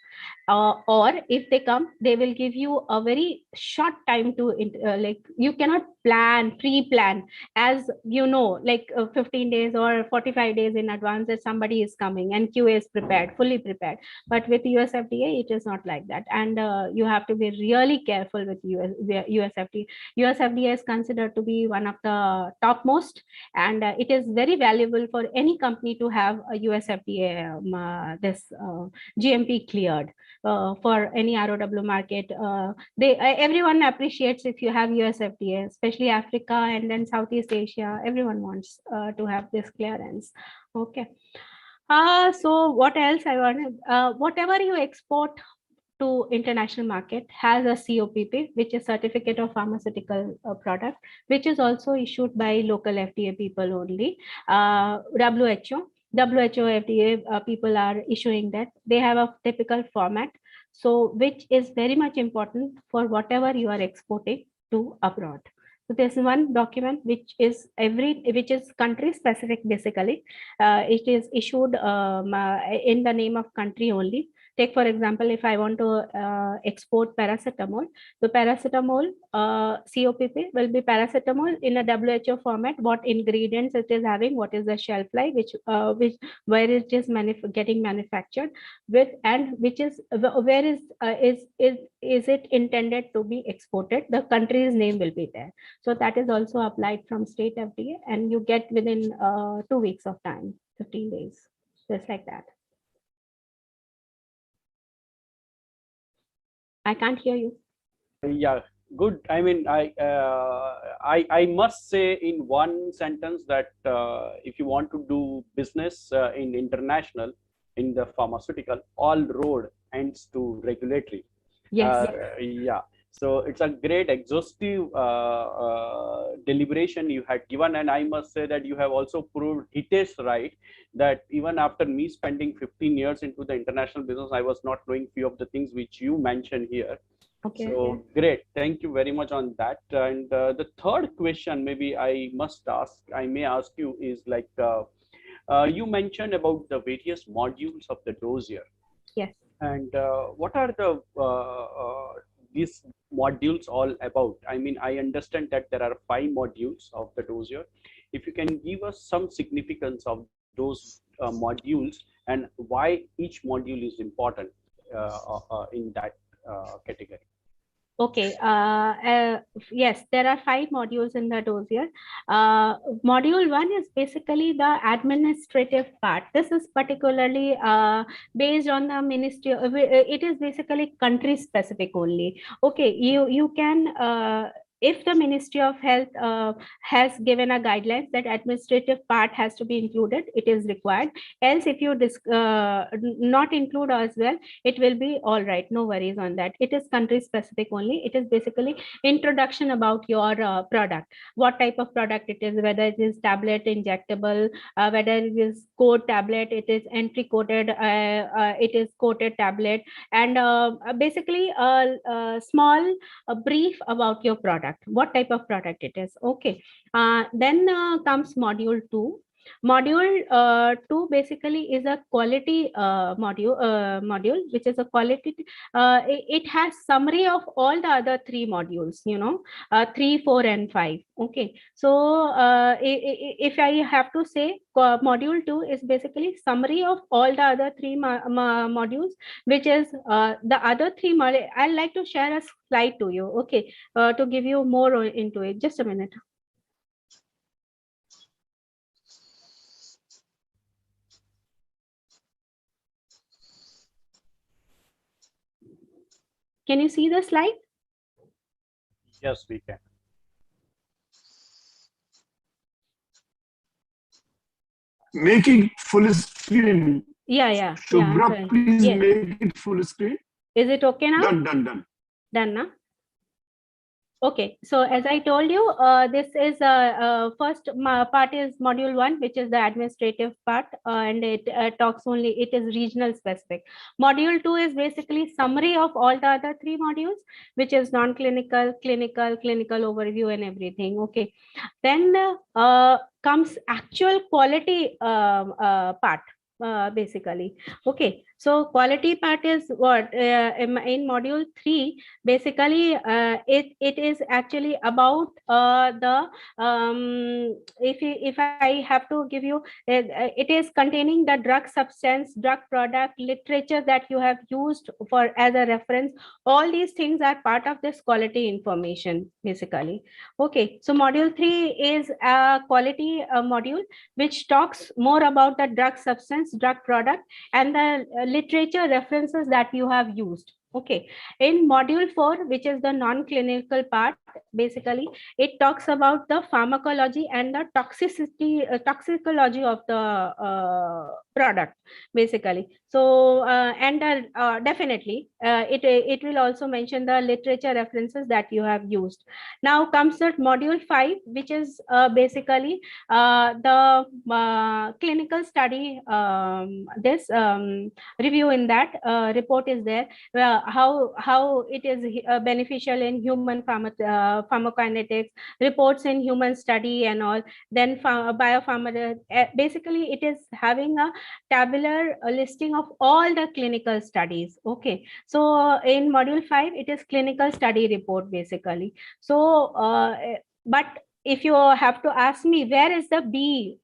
Or if they come, they will give you a very short time to like, you cannot pre-plan, as you know, like 15 days or 45 days in advance that somebody is coming and QA is fully prepared. But with US FDA, it is not like that. And you have to be really careful with US FDA. US FDA is considered to be one of the topmost, and it is very valuable for any company to have a US FDA GMP cleared. For any ROW market, everyone appreciates if you have US FDA, especially Africa and then Southeast Asia. Everyone wants to have this clearance. Okay. So what else I wanted? Whatever you export to international market has a COPP, which is Certificate of Pharmaceutical Product, which is also issued by local FDA people only. WHO, FDA people are issuing that. They have a typical format, so which is very much important for whatever you are exporting to abroad. So there's one document which is country specific. Basically, it is issued in the name of country only. Take for example, if I want to export paracetamol, the paracetamol COPP will be paracetamol in a WHO format, what ingredients it is having, what is the shelf life, where it is getting manufactured with, and which is where is it intended to be exported. The country's name will be there. So that is also applied from state FDA, and you get within 2 weeks of time, 15 days, just like that. I can't hear you. Yeah, good. I mean, I must say in one sentence that if you want to do business in international, in the pharmaceutical, all road ends to regulatory. Yes. Yeah. So it's a great exhaustive deliberation you had given, and I must say that you have also proved it is right that even after me spending 15 years into the international business, I was not knowing few of the things which you mentioned here. Okay. So great, thank you very much on that. And the third question maybe I may ask you is like, you mentioned about the various modules of the dossier. Yes. And what are the these modules all about? I mean, I understand that there are 5 modules of the dossier. If you can give us some significance of those modules and why each module is important in that category. Okay. Yes, there are 5 modules in the dossier. Module 1 is basically the administrative part. This is particularly based on the ministry. It is basically country specific only. Okay, you can. If the Ministry of Health has given a guidelines that administrative part has to be included, it is required. Else, if you not include as well, it will be all right. No worries on that. It is country specific only. It is basically introduction about your product, what type of product it is, whether it is tablet, injectable, whether it is code tablet, it is entry coded, it is coated tablet, and basically a small brief about your product, what type of product it is. Okay. Then comes module 2. Module 2 basically is a quality module, which is a quality. It has summary of all the other 3 modules, 3, 4, and 5. Okay, so if I have to say, module 2 is basically summary of all the other 3 modules, which is the other 3 modules. I'd like to share a slide to you, okay, to give you more into it. Just a minute. Can you see the slide? Yes, we can. Make it full screen. Yeah. Shubhra, please yes. make it full screen. Is it okay now? Done. Done now? Okay, so as I told you, this is first part is module 1, which is the administrative part, and it talks only, it is regional specific. Module 2 is basically summary of all the other 3 modules, which is non-clinical, clinical overview and everything. Okay, then comes actual quality part. Basically, okay, so quality part is what in module 3 basically it is actually about the if I have to give you, it is containing the drug substance, drug product, literature that you have used for as a reference. All these things are part of this quality information basically. Okay, so module 3 is a quality module which talks more about the drug substance, drug product, and the literature references that you have used. Okay, in module 4, which is the non-clinical part, basically it talks about the pharmacology and the toxicology of the product basically. So and definitely it will also mention the literature references that you have used. Now comes the module 5, which is basically the clinical study, this review in that report is there, how it is beneficial in human pharmacokinetics, reports in human study and all. Then biopharma, basically it is having a tabular listing of all the clinical studies. Okay, so in module 5 it is clinical study report basically. So but if you have to ask me where is the B,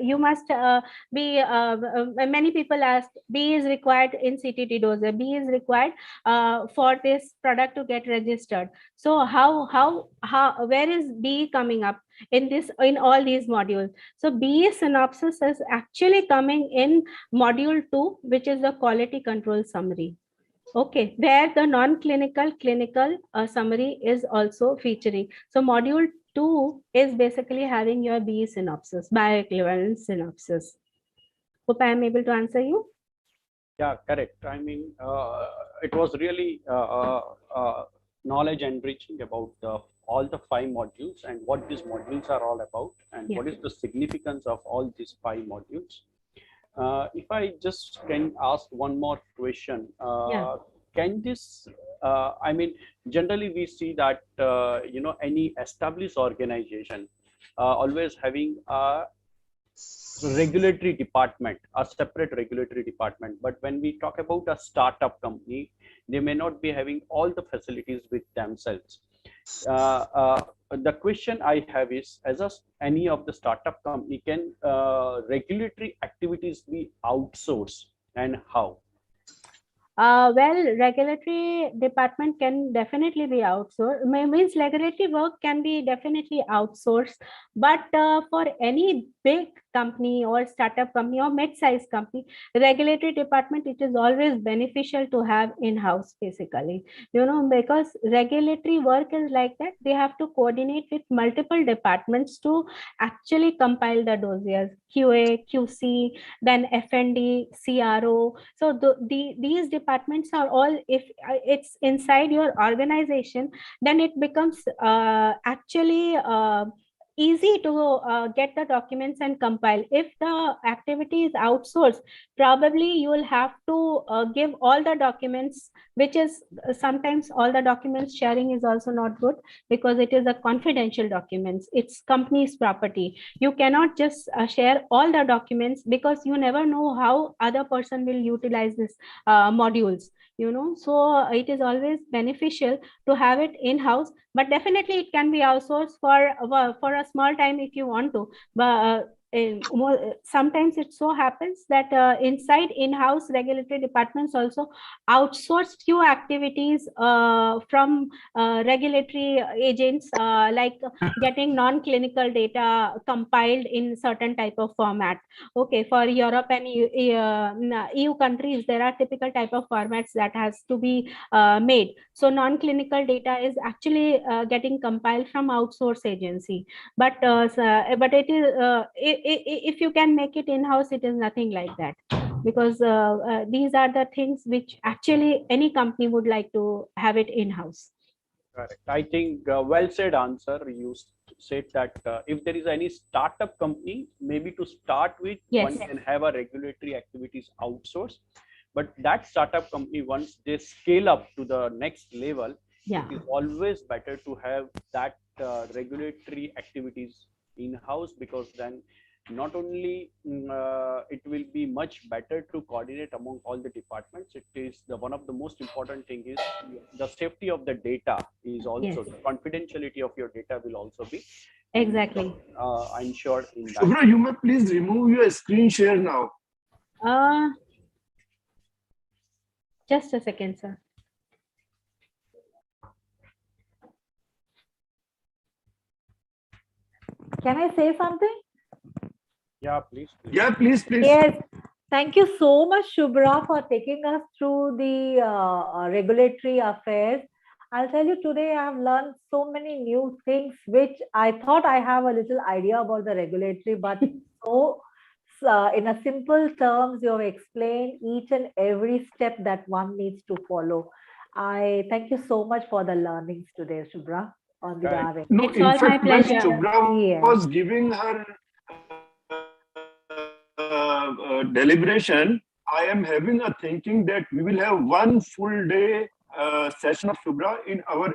you must be many people ask, B is required in CTT dossier, B is required for this product to get registered. So how where is B coming up in this, in all these modules? So B synopsis is actually coming in module 2, which is the quality control summary. Okay, where the non-clinical clinical summary is also featuring. So module 2 is basically having your B synopsis, bioequivalence synopsis. Hope I am able to answer you. Yeah, correct. I mean, it was really knowledge enriching about all the 5 modules and what these modules are all about, and what is the significance of all these 5 modules. If I just can ask one more question, can this, I mean, generally we see that, any established organization always having a regulatory department, a separate regulatory department. But when we talk about a startup company, they may not be having all the facilities with themselves. The question I have is, as any of the startup company, can regulatory activities be outsourced, and how? Well, regulatory department can definitely be outsourced. Means regulatory work can be definitely outsourced, but for any big company or startup company or mid-sized company, regulatory department, it is always beneficial to have in-house basically, because regulatory work is like that. They have to coordinate with multiple departments to actually compile the dossiers, QA, QC, then FND, CRO. So these departments are all, if it's inside your organization, then it becomes actually easy to get the documents and compile. If the activity is outsourced, probably you will have to give all the documents, which is sometimes all the documents sharing is also not good, because it is a confidential documents. It's company's property. You cannot just share all the documents, because you never know how other person will utilize this modules, so it is always beneficial to have it in-house, but definitely it can be outsourced for a small time if you want to. But sometimes it so happens that inside in-house regulatory departments also outsource few activities from regulatory agents, like getting non-clinical data compiled in certain type of format. Okay, for Europe and EU countries, there are typical type of formats that has to be made. So non-clinical data is actually getting compiled from outsource agency. But it is if you can make it in-house, it is nothing like that, because these are the things which actually any company would like to have it in-house. Correct. I think well said answer. You said that if there is any startup company, maybe to start with, yes, one can have a regulatory activities outsourced. But that startup company, once they scale up to the next level, yeah, it is always better to have that regulatory activities in-house, because then not only it will be much better to coordinate among all the departments. It is one of the most important thing is the safety of the data is also, yes, the confidentiality of your data will also be exactly ensured in that. Shubhra, you may please remove your screen share now. Just a second, sir. Can I say something? Yeah, please. Yeah, please. Yes. Thank you so much, Shubhra, for taking us through the regulatory affairs. I'll tell you, today I have learned so many new things, which I thought I have a little idea about the regulatory, but so in a simple terms, you have explained each and every step that one needs to follow. I thank you so much for the learnings today, Shubhra, on the Correct. RA. No, It's in all my fact, when pleasure. Shubhra was giving her deliberation, I am having a thinking that we will have one full day session of Shubhra in our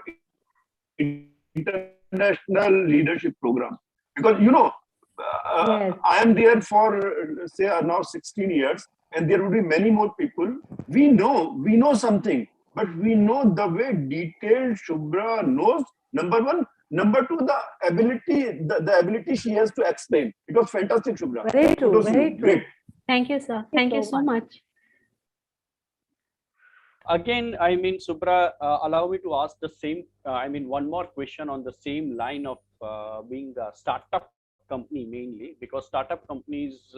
international leadership program, because Yes. I am there for say now 16 years, and there will be many more people. We know something, but we know the way detailed Shubhra knows. Number one. Number two, the ability she has to explain. It was fantastic, Shubhra. Very true. Very true. Great. Thank you, sir. Thank you so much. Again, I mean, Subhra, allow me to ask the same, one more question on the same line of being a startup company mainly, because startup companies,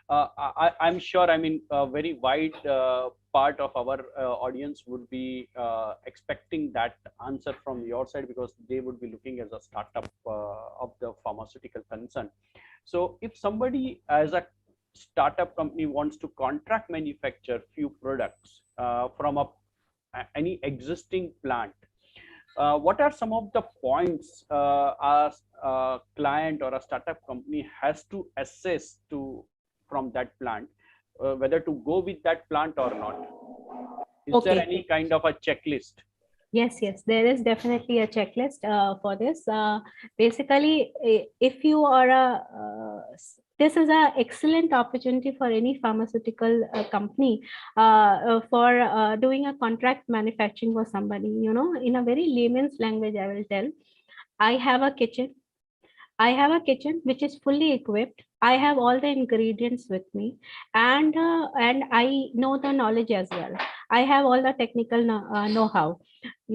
I'm sure, a very wide part of our audience would be expecting that answer from your side, because they would be looking as a startup of the pharmaceutical concern. So if somebody as a startup company wants to contract manufacture few products from any existing plant, what are some of the points a client or a startup company has to assess from that plant, whether to go with that plant or not? Is there any kind of a checklist? Yes, there is definitely a checklist for this. Basically, if you are a this is an excellent opportunity for any pharmaceutical company for doing a contract manufacturing for somebody. In a very layman's language, I will tell, I have a kitchen. I have a kitchen which is fully equipped. I have all the ingredients with me, and I know the knowledge as well. I have all the technical know-how.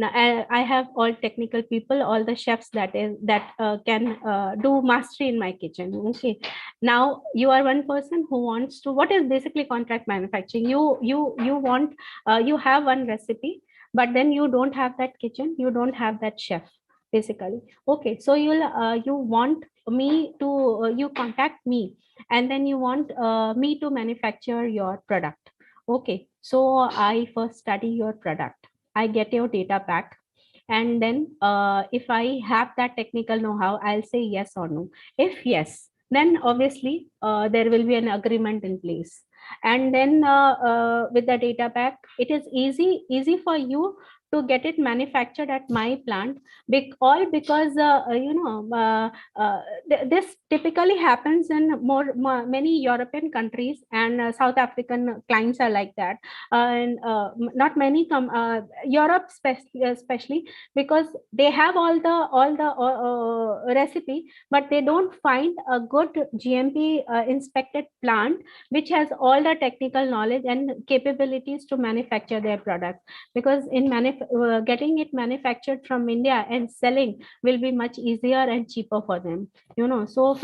I have all technical people, all the chefs that can do mastery in my kitchen. Okay. Now you are one person who wants to. What is basically contract manufacturing? You want you have one recipe, but then you don't have that kitchen. You don't have that chef. Basically, okay. So you want me to you contact me, and then you want me to manufacture your product. Okay. So I first study your product. I get your data pack, and then if I have that technical know-how, I'll say yes or no. If yes, then obviously there will be an agreement in place, and then with the data pack, it is easy for you to get it manufactured at my plant, all because this typically happens in many European countries, and South African clients are like that, and not many Europe especially, because they have all the recipe, but they don't find a good GMP inspected plant which has all the technical knowledge and capabilities to manufacture their products, because in getting it manufactured from India and selling will be much easier and cheaper for them. So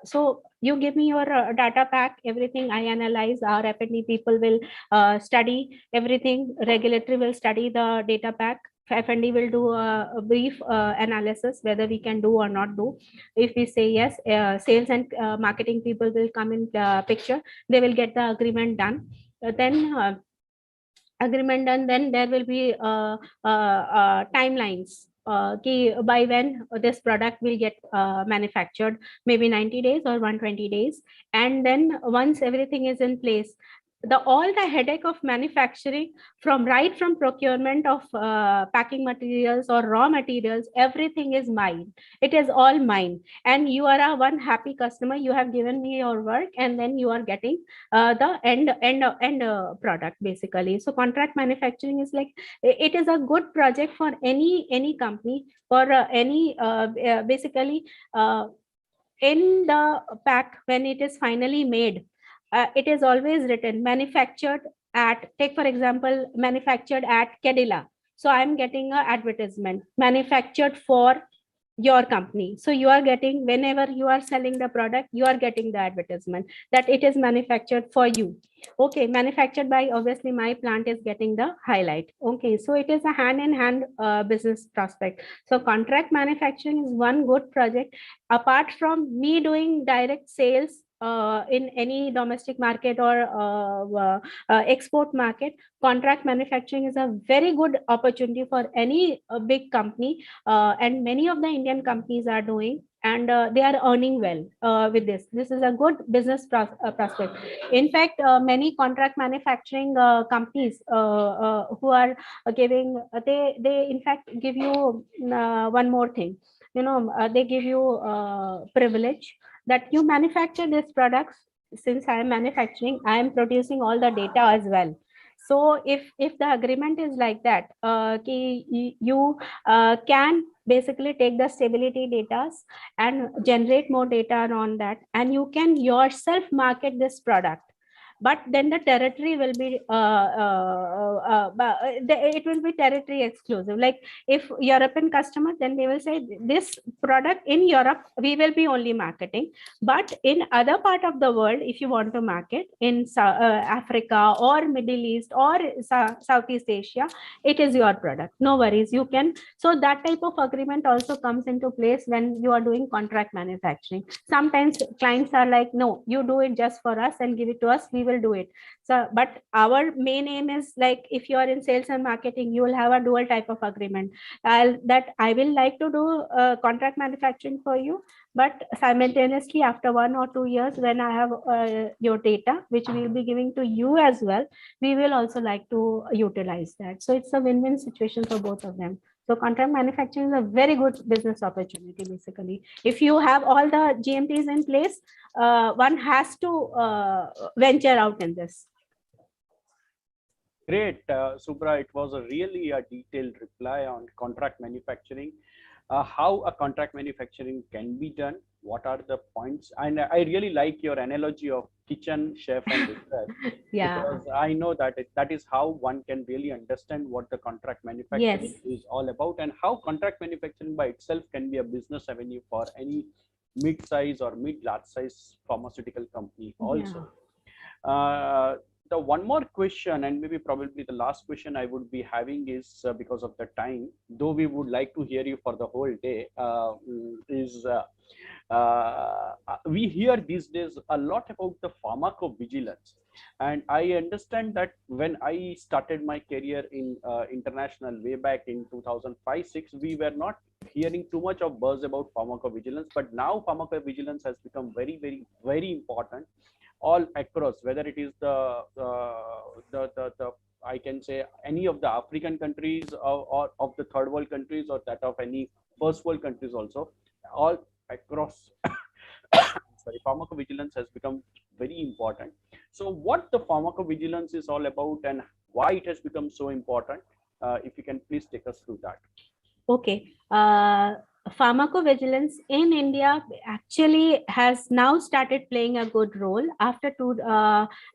so you give me your data pack, everything I analyze. Our F&D people will study everything. Regulatory will study the data pack. F&D will do a brief analysis whether we can do or not do. If we say yes, sales and marketing people will come in picture. They will get the agreement done. Then agreement done, then there will be timelines by when this product will get manufactured, maybe 90 days or 120 days. And then once everything is in place, all the headache of manufacturing, from procurement of packing materials or raw materials, everything is mine. It is all mine, and you are a one happy customer. You have given me your work, and then you are getting the end product, basically. So contract manufacturing is like, it is a good project for any company, or any basically in the pack when it is finally made. It is always written manufactured at, take for example, manufactured at Kedila. So I'm getting an advertisement, manufactured for your company. So you are getting, whenever you are selling the product, you are getting the advertisement that it is manufactured for you. Okay, manufactured by, obviously my plant is getting the highlight. Okay, so it is a hand-in-hand business prospect. So contract manufacturing is one good project. Apart from me doing direct sales in any domestic market or export market, contract manufacturing is a very good opportunity for any big company, and many of the Indian companies are doing, and they are earning well with this. This is a good business prospect. In fact, many contract manufacturing companies who are giving, they in fact give you one more thing. They give you privilege that you manufacture these products. Since I am manufacturing, I am producing all the data as well. So if the agreement is like that, you can basically take the stability data and generate more data on that, and you can yourself market this product. But then the territory will be it will be territory exclusive. Like if European customer, then they will say this product in Europe we will be only marketing, but in other part of the world, if you want to market in Africa or Middle East or Southeast Asia, it is your product. No worries, you can. So that type of agreement also comes into place when you are doing contract manufacturing. Sometimes clients are like, no, you do it just for us and give it to us, we will do it. So but our main aim is like, if you are in sales and marketing, you will have a dual type of agreement, that I will like to do contract manufacturing for you, but simultaneously after 1 or 2 years, when I have your data, which we will be giving to you as well, we will also like to utilize that. So it's a win-win situation for both of them. So contract manufacturing is a very good business opportunity, basically. If you have all the GMPs in place, one has to venture out in this. Great, Subra. It was really a detailed reply on contract manufacturing, how a contract manufacturing can be done, what are the points, and I really like your analogy of kitchen, chef, and research. Yeah. Because I know that that is how one can really understand what the contract manufacturing is all about, and how contract manufacturing by itself can be a business avenue for any mid-size or mid-large size pharmaceutical company also. Yeah. The one more question, and maybe probably the last question I would be having is, because of the time, though we would like to hear you for the whole day, we hear these days a lot about the pharmacovigilance. And I understand that when I started my career in international way back in 2005-6, we were not hearing too much of buzz about pharmacovigilance, but now pharmacovigilance has become very, very, very important all across, whether it is the I can say any of the African countries or of the third world countries, or that of any first world countries also, all across. Sorry, pharmacovigilance has become very important. So what the pharmacovigilance is all about and why it has become so important, if you can please take us through that. Okay. Pharmacovigilance in India actually has now started playing a good role after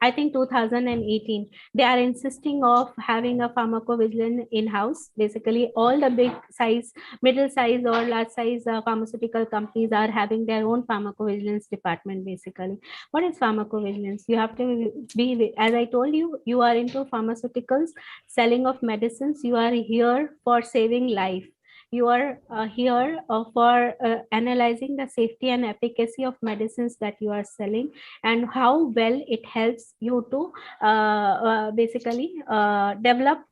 I think 2018. They are insisting of having a pharmacovigilance in-house. Basically, all the big size, middle size or large size pharmaceutical companies are having their own pharmacovigilance department. Basically, what is pharmacovigilance? You have to be, as I told you, you are into pharmaceuticals, selling of medicines. You are here for saving life. You are here for analyzing the safety and efficacy of medicines that you are selling and how well it helps you to basically develop,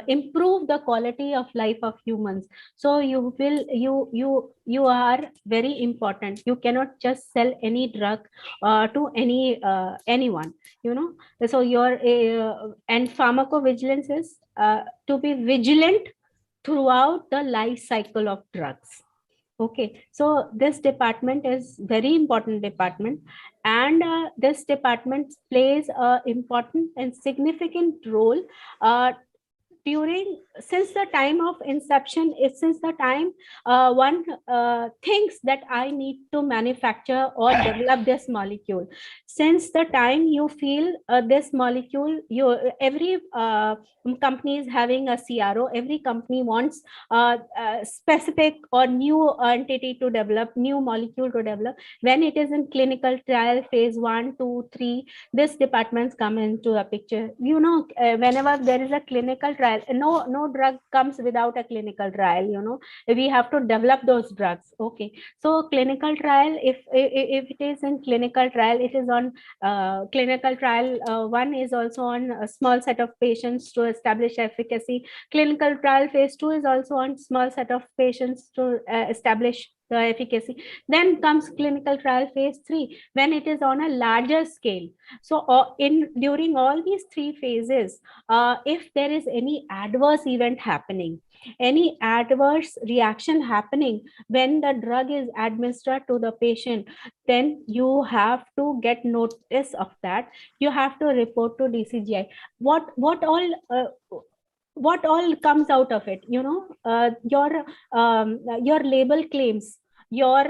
improve the quality of life of humans. So you are very important. You cannot just sell any drug to anyone, you know. So your and pharmacovigilance is to be vigilant throughout the life cycle of drugs. Okay, so this department is very important department, and this department plays a important and significant role since the time of inception. Since the time one thinks that I need to manufacture or develop this molecule, since the time you feel this molecule, every company is having a CRO. Every company wants a specific or new entity to develop, new molecule to develop. When it is in clinical trial phase 1, 2, 3, this departments come into a picture. You know, whenever there is a clinical trial, no drug comes without a clinical trial. You know, we have to develop those drugs. Okay, so clinical trial, if it is in clinical trial, it is on clinical trial 1 is also on a small set of patients to establish efficacy. Clinical trial phase 2 is also on small set of patients to establish the efficacy. Then comes clinical trial phase 3, when it is on a larger scale. So during all these 3 phases, if there is any adverse event happening, any adverse reaction happening when the drug is administered to the patient, then you have to get notice of that. You have to report to DCGI. What all comes out of it? You know, your label claims, your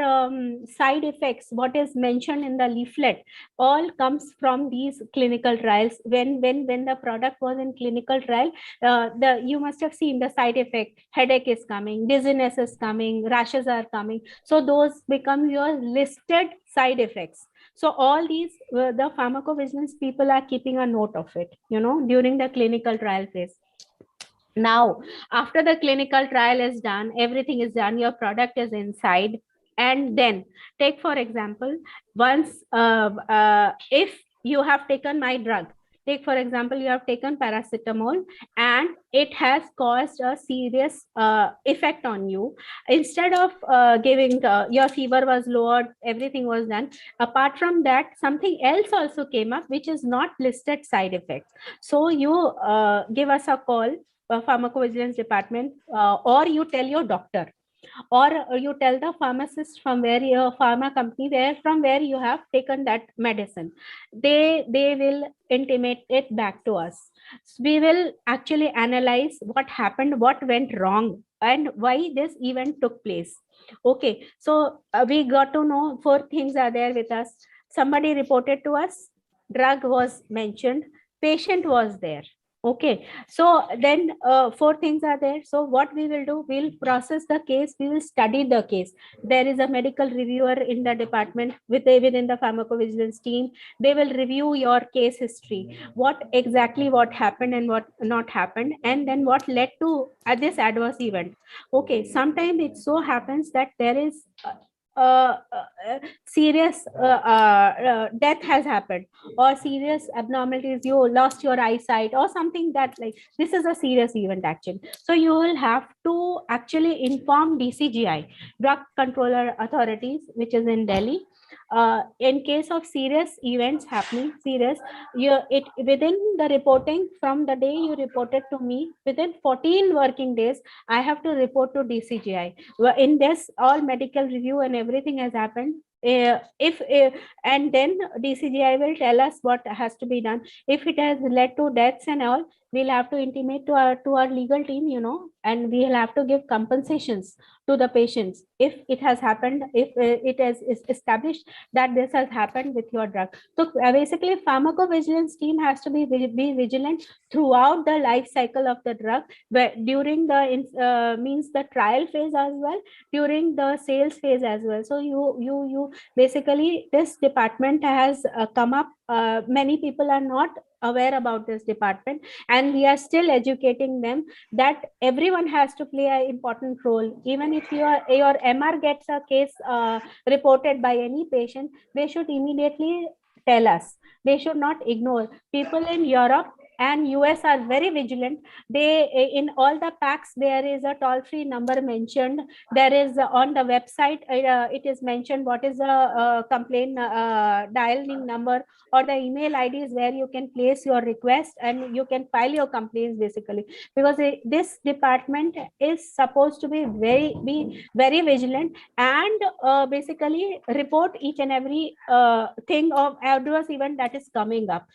side effects, what is mentioned in the leaflet, all comes from these clinical trials. When the product was in clinical trial, you must have seen the side effect. Headache is coming, dizziness is coming, rashes are coming. So those become your listed side effects. So all these, the pharmacovigilance people are keeping a note of it, you know, during the clinical trial phase. Now, after the clinical trial is done, everything is done, your product is inside. And then take, for example, once if you have taken my drug, take for example, you have taken paracetamol and it has caused a serious effect on you. Instead of giving, your fever was lowered, everything was done. Apart from that, something else also came up, which is not listed side effects. So you give us a call. pharmacovigilance department, or you tell your doctor, or you tell the pharmacist from where your pharma company from where you have taken that medicine, they will intimate it back to us. We will actually analyze what happened, what went wrong, and why this event took place. Okay, so we got to know 4 things are there with us. Somebody reported to us, drug was mentioned, patient was there. Okay, so then 4 things are there. So what we will do, we'll process the case, we will study the case. There is a medical reviewer in the department within the pharmacovigilance team. They will review your case history, what happened and what not happened, and then what led to this adverse event. Okay, sometimes it so happens that there is serious death has happened, or serious abnormalities, you lost your eyesight or something, that like this is a serious event actually. So you will have to actually inform DCGI, Drug Controller Authorities, which is in Delhi. In case of serious events happening, within the reporting, from the day you reported to me, within 14 working days, I have to report to DCGI. In this, all medical review and everything has happened. And then DCGI will tell us what has to be done. If it has led to deaths and all, we'll have to intimate to our legal team, and we'll have to give compensations to the patients if it has happened, if it is established that this has happened with your drug. So basically, pharmacovigilance team has to be vigilant throughout the life cycle of the drug, where during the means the trial phase as well, during the sales phase as well. So you basically, this department has come up. Many people are not aware about this department, and we are still educating them that everyone has to play an important role. Even if your MR gets a case reported by any patient, they should immediately tell us. They should not ignore. People in Europe and US are very vigilant. They, in all the packs, there is a toll-free number mentioned. There is on the website, it is mentioned what is the complaint dialing number, or the email IDs where you can place your request and you can file your complaints, basically, because this department is supposed to be very vigilant, and basically report each and every thing of adverse event that is coming up.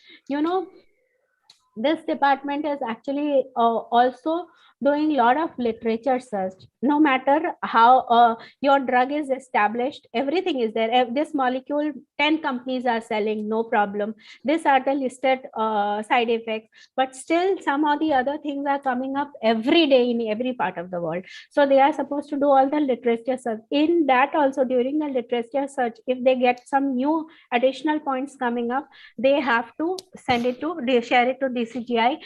This department is actually also doing a lot of literature search. No matter how your drug is established, everything is there. This molecule, 10 companies are selling, no problem. These are the listed side effects, but still some of the other things are coming up every day in every part of the world. So they are supposed to do all the literature search. In that also, during the literature search, if they get some new additional points coming up, they have to share it to DCGI,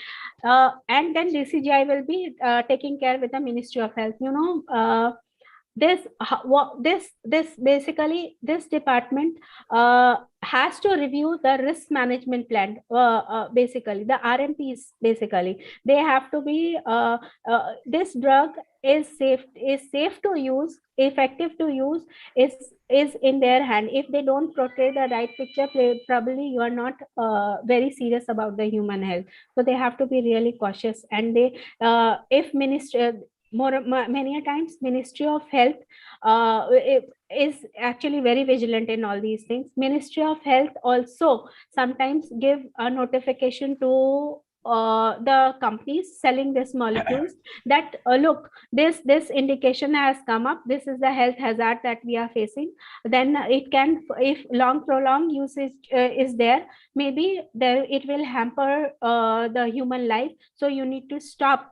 and then DCGI will be taking care with the Ministry of Health. Basically, this department has to review the risk management plan. Basically, the RMPs. Basically, they have to be. This drug is safe to use, effective to use, is in their hand. If they don't portray the right picture, probably you are not very serious about the human health. So they have to be really cautious. And they, if ministry, many a times Ministry of Health is actually very vigilant in all these things. Ministry of Health also sometimes give a notification to the companies selling these molecules that look, this indication has come up, this is the health hazard that we are facing. Then it can, if prolonged usage is there, maybe it will hamper the human life, so you need to stop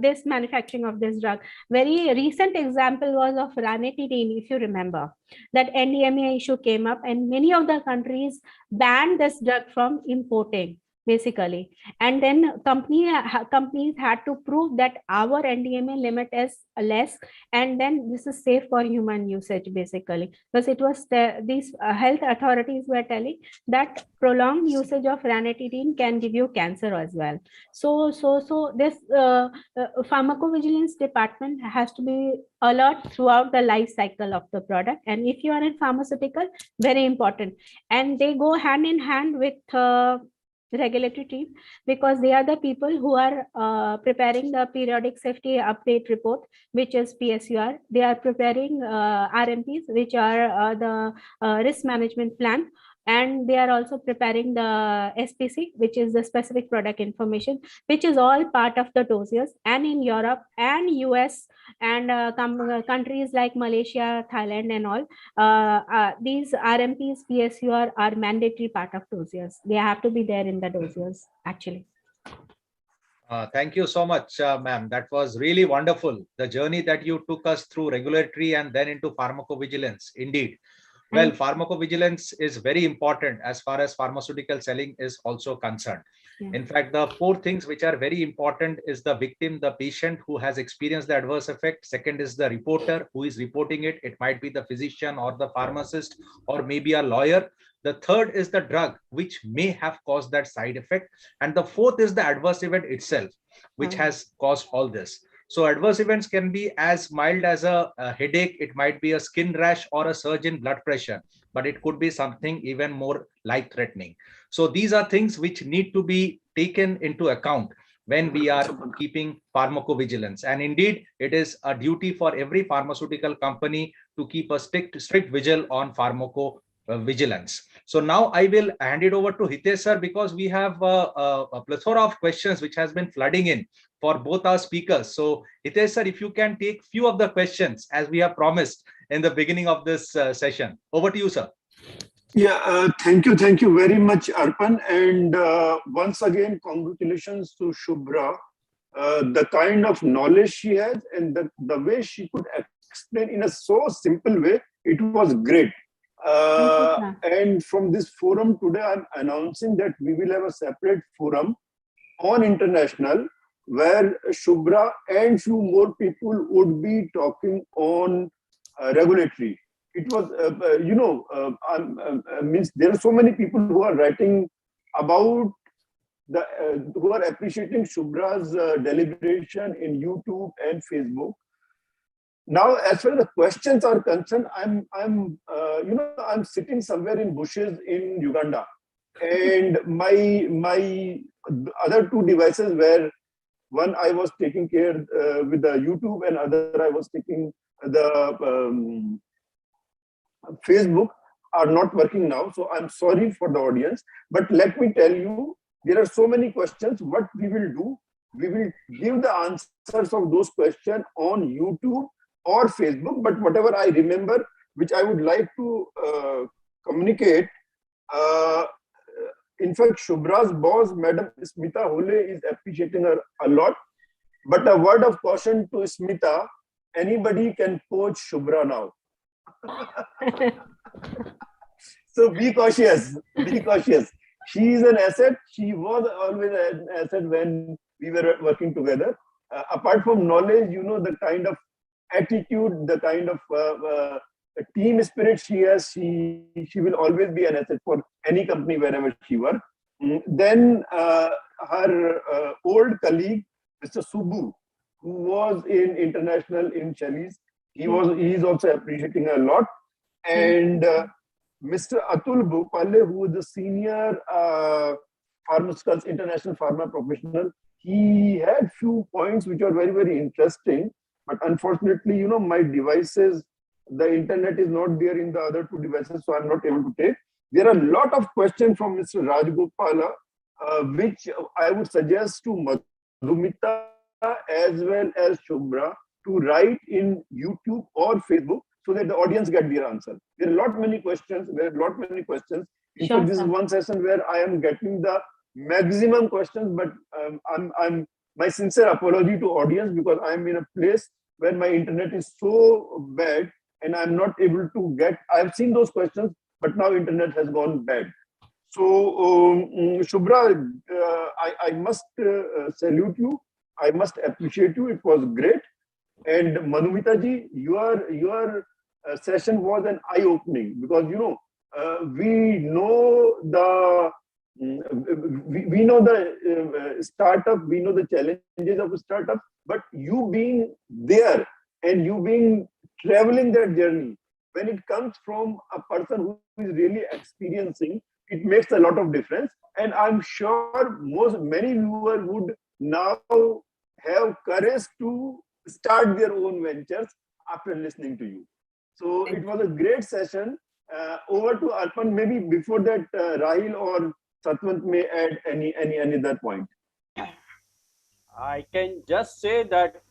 this manufacturing of this drug. Very recent example was of ranitidine, if you remember. That NDMA issue came up, and many of the countries banned this drug from importing, basically. And then companies had to prove that our NDMA limit is less, and then this is safe for human usage, basically. Because it was these health authorities were telling that prolonged usage of ranitidine can give you cancer as well. So this pharmacovigilance department has to be alert throughout the life cycle of the product. And if you are in pharmaceutical, very important. And they go hand in hand with regulatory team, because they are the people who are preparing the periodic safety update report, which is PSUR. They are preparing RMPs, which are the risk management plan, and they are also preparing the SPC, which is the specific product information, which is all part of the dossiers. And in Europe and US and countries like Malaysia, Thailand, and all, these RMPs, PSUR are mandatory part of dossiers. They have to be there in the dossiers, actually. Thank you so much, ma'am. That was really wonderful. The journey that you took us through regulatory and then into pharmacovigilance, indeed. Well, pharmacovigilance is very important as far as pharmaceutical selling is also concerned. Yeah. In fact, the 4 things which are very important is the victim, the patient who has experienced the adverse effect. Second is the reporter who is reporting it. It might be the physician or the pharmacist or maybe a lawyer. The third is the drug which may have caused that side effect. And the fourth is the adverse event itself, which has caused all this. So adverse events can be as mild as a headache. It might be a skin rash or a surge in blood pressure, but it could be something even more life-threatening. So these are things which need to be taken into account when we are keeping pharmacovigilance. And indeed, it is a duty for every pharmaceutical company to keep a strict vigil on pharmacovigilance. So now I will hand it over to Hitesh sir, because we have a plethora of questions which has been flooding in for both our speakers. So Hitesh sir, if you can take few of the questions as we have promised in the beginning of this session. Over to you, sir. Yeah, thank you very much, Arpan. And once again, congratulations to Shubhra. The kind of knowledge she has and the way she could explain in a so simple way, it was great. And from this forum today, I'm announcing that we will have a separate forum on international where Shubhra and few more people would be talking on regulatory. It was, means there are so many people who are writing about who are appreciating Shubhra's deliberation in YouTube and Facebook. Now, as far as the questions are concerned, I'm sitting somewhere in bushes in Uganda, and my other 2 devices were, one I was taking care with the YouTube, and other I was taking the Facebook, are not working now. So I'm sorry for the audience, but let me tell you, there are so many questions. What we will do, we will give the answers of those questions on YouTube or Facebook, but whatever I remember, which I would like to communicate, in fact, Shubhra's boss, Madam Smita Hole, is appreciating her a lot. But a word of caution to Smita, anybody can poach Shubhra now. So be cautious, be cautious. She is an asset. She was always an asset when we were working together. Apart from knowledge, the kind of attitude, the kind of team spirit she has, she will always be an asset for any company wherever she works. Then her old colleague, Mr. Subbu, who was in international in Shelley's, he is also appreciating a lot. And Mr. Atul Bhopale, who is the senior pharmaceuticals international pharma professional, he had few points which are very, very interesting. But unfortunately, my devices, the internet is not there in the other 2 devices, so I'm not able to take. There are a lot of questions from Mr. Rajgopala, which I would suggest to Madhumita as well as Shubhra to write in YouTube or Facebook so that the audience get their answer. There are many questions. In fact, this is one session where I am getting the maximum questions, but I'm my sincere apology to audience, because I'm in a place where my internet is so bad and I'm not able to get. I've seen those questions, but now internet has gone bad. So Shubhra, I must salute you. I must appreciate you. It was great. And Madhumita ji, your session was an eye-opening, because we know the startup, we know the challenges of a startup, but you being there and you being traveling that journey, when it comes from a person who is really experiencing, it makes a lot of difference. And I'm sure many viewers would now have courage to start their own ventures after listening to you. So it was a great session. Over to Arpan. Maybe before that, Rahil or Satwant may add any other point. I can just say that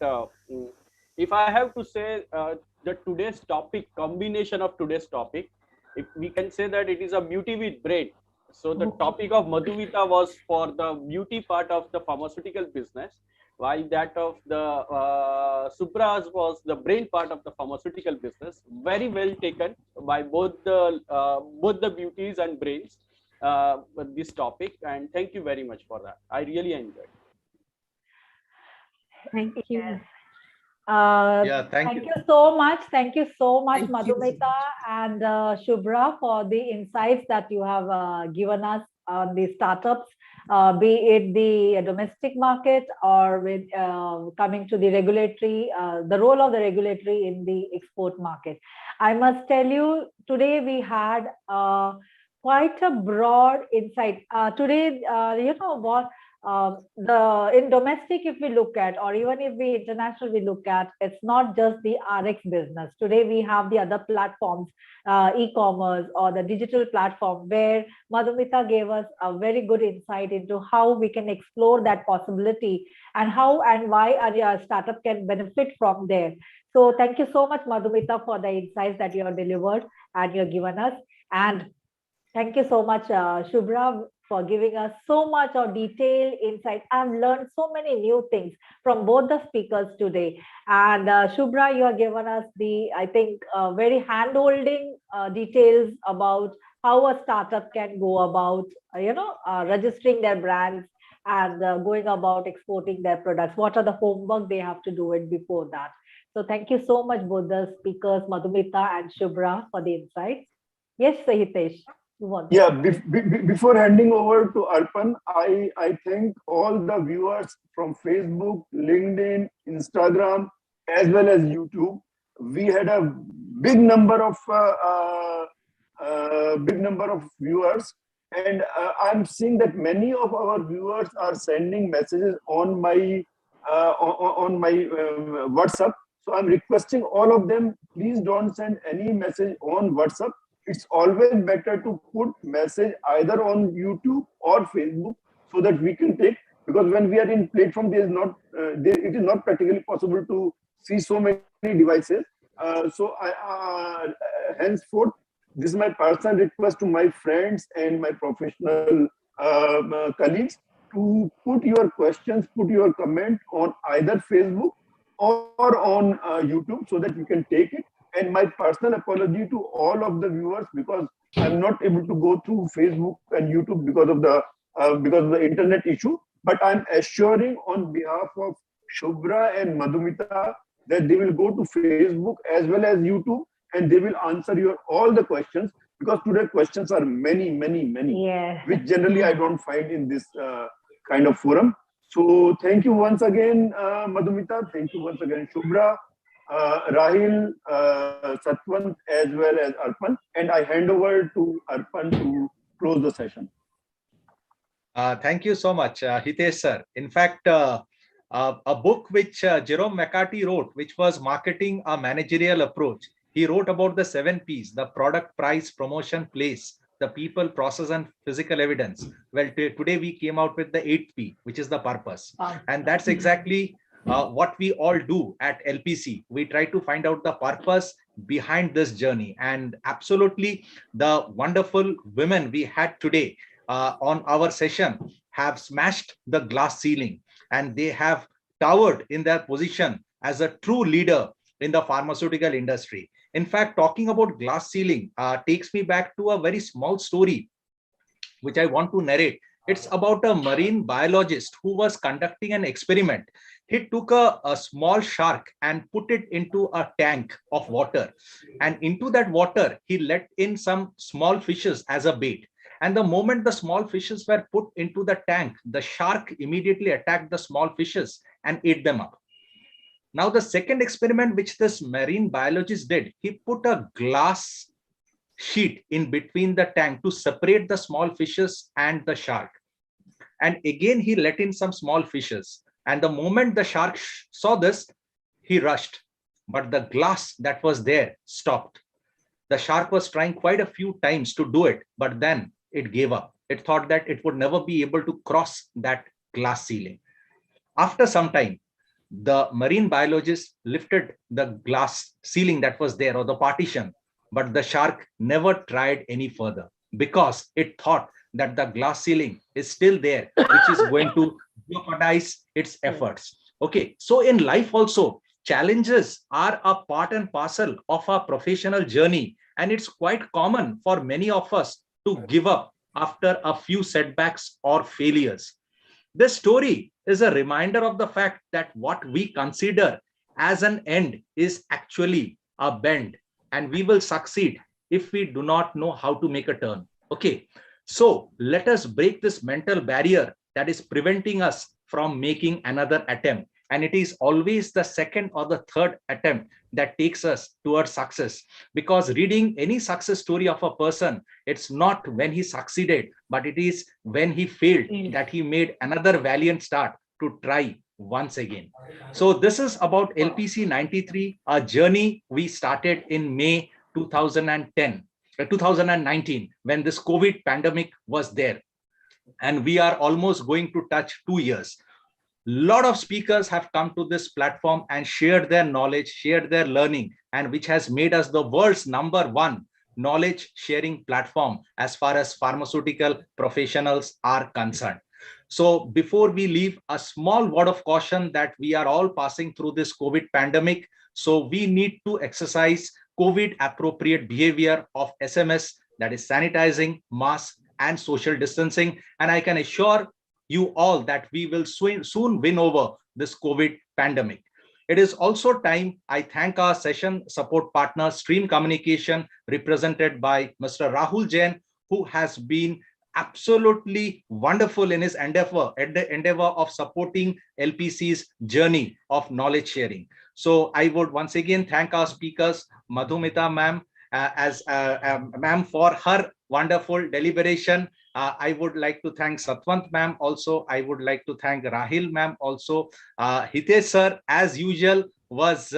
if I have to say the today's topic, combination of today's topic, if we can say that it is a beauty with brain. So the topic of Madhumita was for the beauty part of the pharmaceutical business, while that of the Supra's was the brain part of the pharmaceutical business. Very well taken by both the beauties and brains this topic, and thank you very much for that. I really enjoyed. Thank you. Yes. Thank Thank you. you so much. Thank you so much, Thank you so Madhumita and Shubhra, for the insights that you have given us on the startups, be it the domestic market or with coming to the regulatory, the role of the regulatory in the export market. I must tell you, today we had quite a broad insight. Today, you know what? In domestic, if we look at, or even if we international, we look at, it's not just the RX business. Today we have the other platforms, e-commerce or the digital platform, where Madhumita gave us a very good insight into how we can explore that possibility and how and why our startup can benefit from there. So thank you so much, Madhumita, for the insights that you have delivered and you've given us. And thank you so much, Shubhra, for giving us so much of detailed insight. I've learned so many new things from both the speakers today. And Shubhra, you have given us I think, very hand-holding details about how a startup can go about, registering their brands and going about exporting their products. What are the homework they have to do it before that? So thank you so much, both the speakers, Madhumita and Shubhra, for the insights. Yes, Hitesh. Yeah, before handing over to Arpan, I thank all the viewers from Facebook, LinkedIn, Instagram, as well as YouTube. We had a big number of viewers, and I'm seeing that many of our viewers are sending messages on my WhatsApp. So I'm requesting all of them, please don't send any message on WhatsApp. It's always better to put message either on YouTube or Facebook so that we can take, because when we are in platform, it is not practically possible to see so many devices. So henceforth, this is my personal request to my friends and my professional colleagues to put your questions, put your comment on either Facebook or on YouTube so that we can take it. And my personal apology to all of the viewers, because I'm not able to go through Facebook and YouTube because of the internet issue. But I'm assuring on behalf of Shubhra and Madhumita that they will go to Facebook as well as YouTube, and they will answer all the questions, because today questions are many, which generally I don't find in this kind of forum. So thank you once again, Madhumita. Thank you once again, Shubhra, Rahil, Satwant, as well as Arpan. And I hand over to Arpan to close the session. Thank you so much, Hitesh sir. In fact, a book which Jerome McCarthy wrote, which was Marketing a Managerial Approach. He wrote about the 7 Ps: the product, price, promotion, place, the people, process, and physical evidence. Well, today we came out with the 8th P, which is the purpose. And that's exactly what we all do at LPC. We try to find out the purpose behind this journey. And absolutely, the wonderful women we had today on our session have smashed the glass ceiling, and they have towered in their position as a true leader in the pharmaceutical industry. In fact, talking about glass ceiling takes me back to a very small story, which I want to narrate. It's about a marine biologist who was conducting an experiment. He took a small shark and put it into a tank of water. And into that water, he let in some small fishes as a bait. And the moment the small fishes were put into the tank, the shark immediately attacked the small fishes and ate them up. Now, the second experiment which this marine biologist did, he put a glass sheet in between the tank to separate the small fishes and the shark. And again, he let in some small fishes. And the moment the shark saw this, he rushed. But the glass that was there stopped. The shark was trying quite a few times to do it, but then it gave up. It thought that it would never be able to cross that glass ceiling. After some time, the marine biologist lifted the glass ceiling that was there, or the partition, but the shark never tried any further because it thought that the glass ceiling is still there, which is going to jeopardize its efforts. Okay, so in life also, challenges are a part and parcel of our professional journey, and it's quite common for many of us to give up after a few setbacks or failures. This story is a reminder of the fact that what we consider as an end is actually a bend, and we will succeed if we do not know how to make a turn. Okay, so let us break this mental barrier that is preventing us from making another attempt. And it is always the second or the third attempt that takes us towards success. Because reading any success story of a person, it's not when he succeeded, but it is when he failed that he made another valiant start to try once again. So this is about LPC-93, a journey we started in May 2019, when this COVID pandemic was there. And we are almost going to touch 2 years. Lot of speakers have come to this platform and shared their knowledge, shared their learning, and which has made us the world's #1 knowledge sharing platform as far as pharmaceutical professionals are concerned. So before we leave, a small word of caution that we are all passing through this COVID pandemic. So we need to exercise COVID appropriate behavior of SMS, that is sanitizing, mask, and social distancing. And I can assure you all that we will soon win over this COVID pandemic. It is also time I thank our session support partner, Stream Communication, represented by Mr. Rahul Jain, who has been absolutely wonderful in his endeavor of supporting LPC's journey of knowledge sharing. So I would once again thank our speakers, Madhumita ma'am, ma'am, for her wonderful deliberation. I would like to thank Satwant ma'am also. I would like to thank Rahil ma'am also. Hitesh sir, as usual, was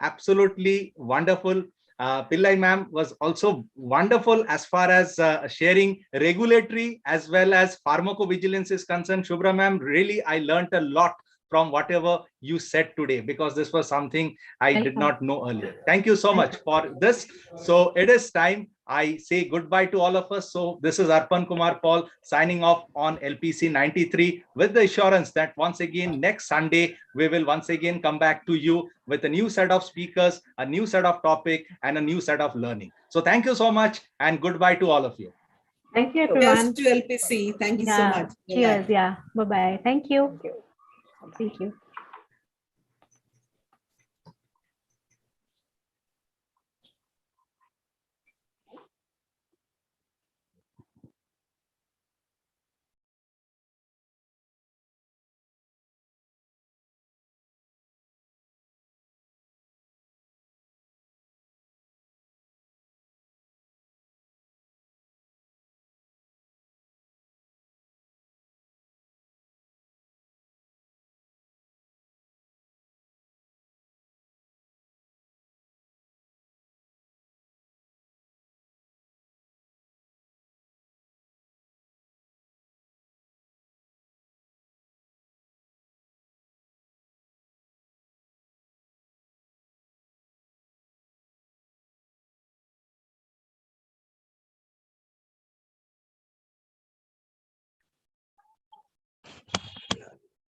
absolutely wonderful. Pillai ma'am was also wonderful as far as sharing regulatory as well as pharmacovigilance is concerned. Shubhra ma'am, really, I learned a lot from whatever you said today, because this was something I did not know earlier. Thank you so much for this. So it is time I say goodbye to all of us. So this is Arpan Kumar Paul signing off on LPC-93 with the assurance that once again, next Sunday, we will once again come back to you with a new set of speakers, a new set of topic, and a new set of learning. So thank you so much and goodbye to all of you. Thank you, everyone. Cheers to LPC. Thank you so much. Cheers. Yeah. Bye-bye. Thank you. Thank you.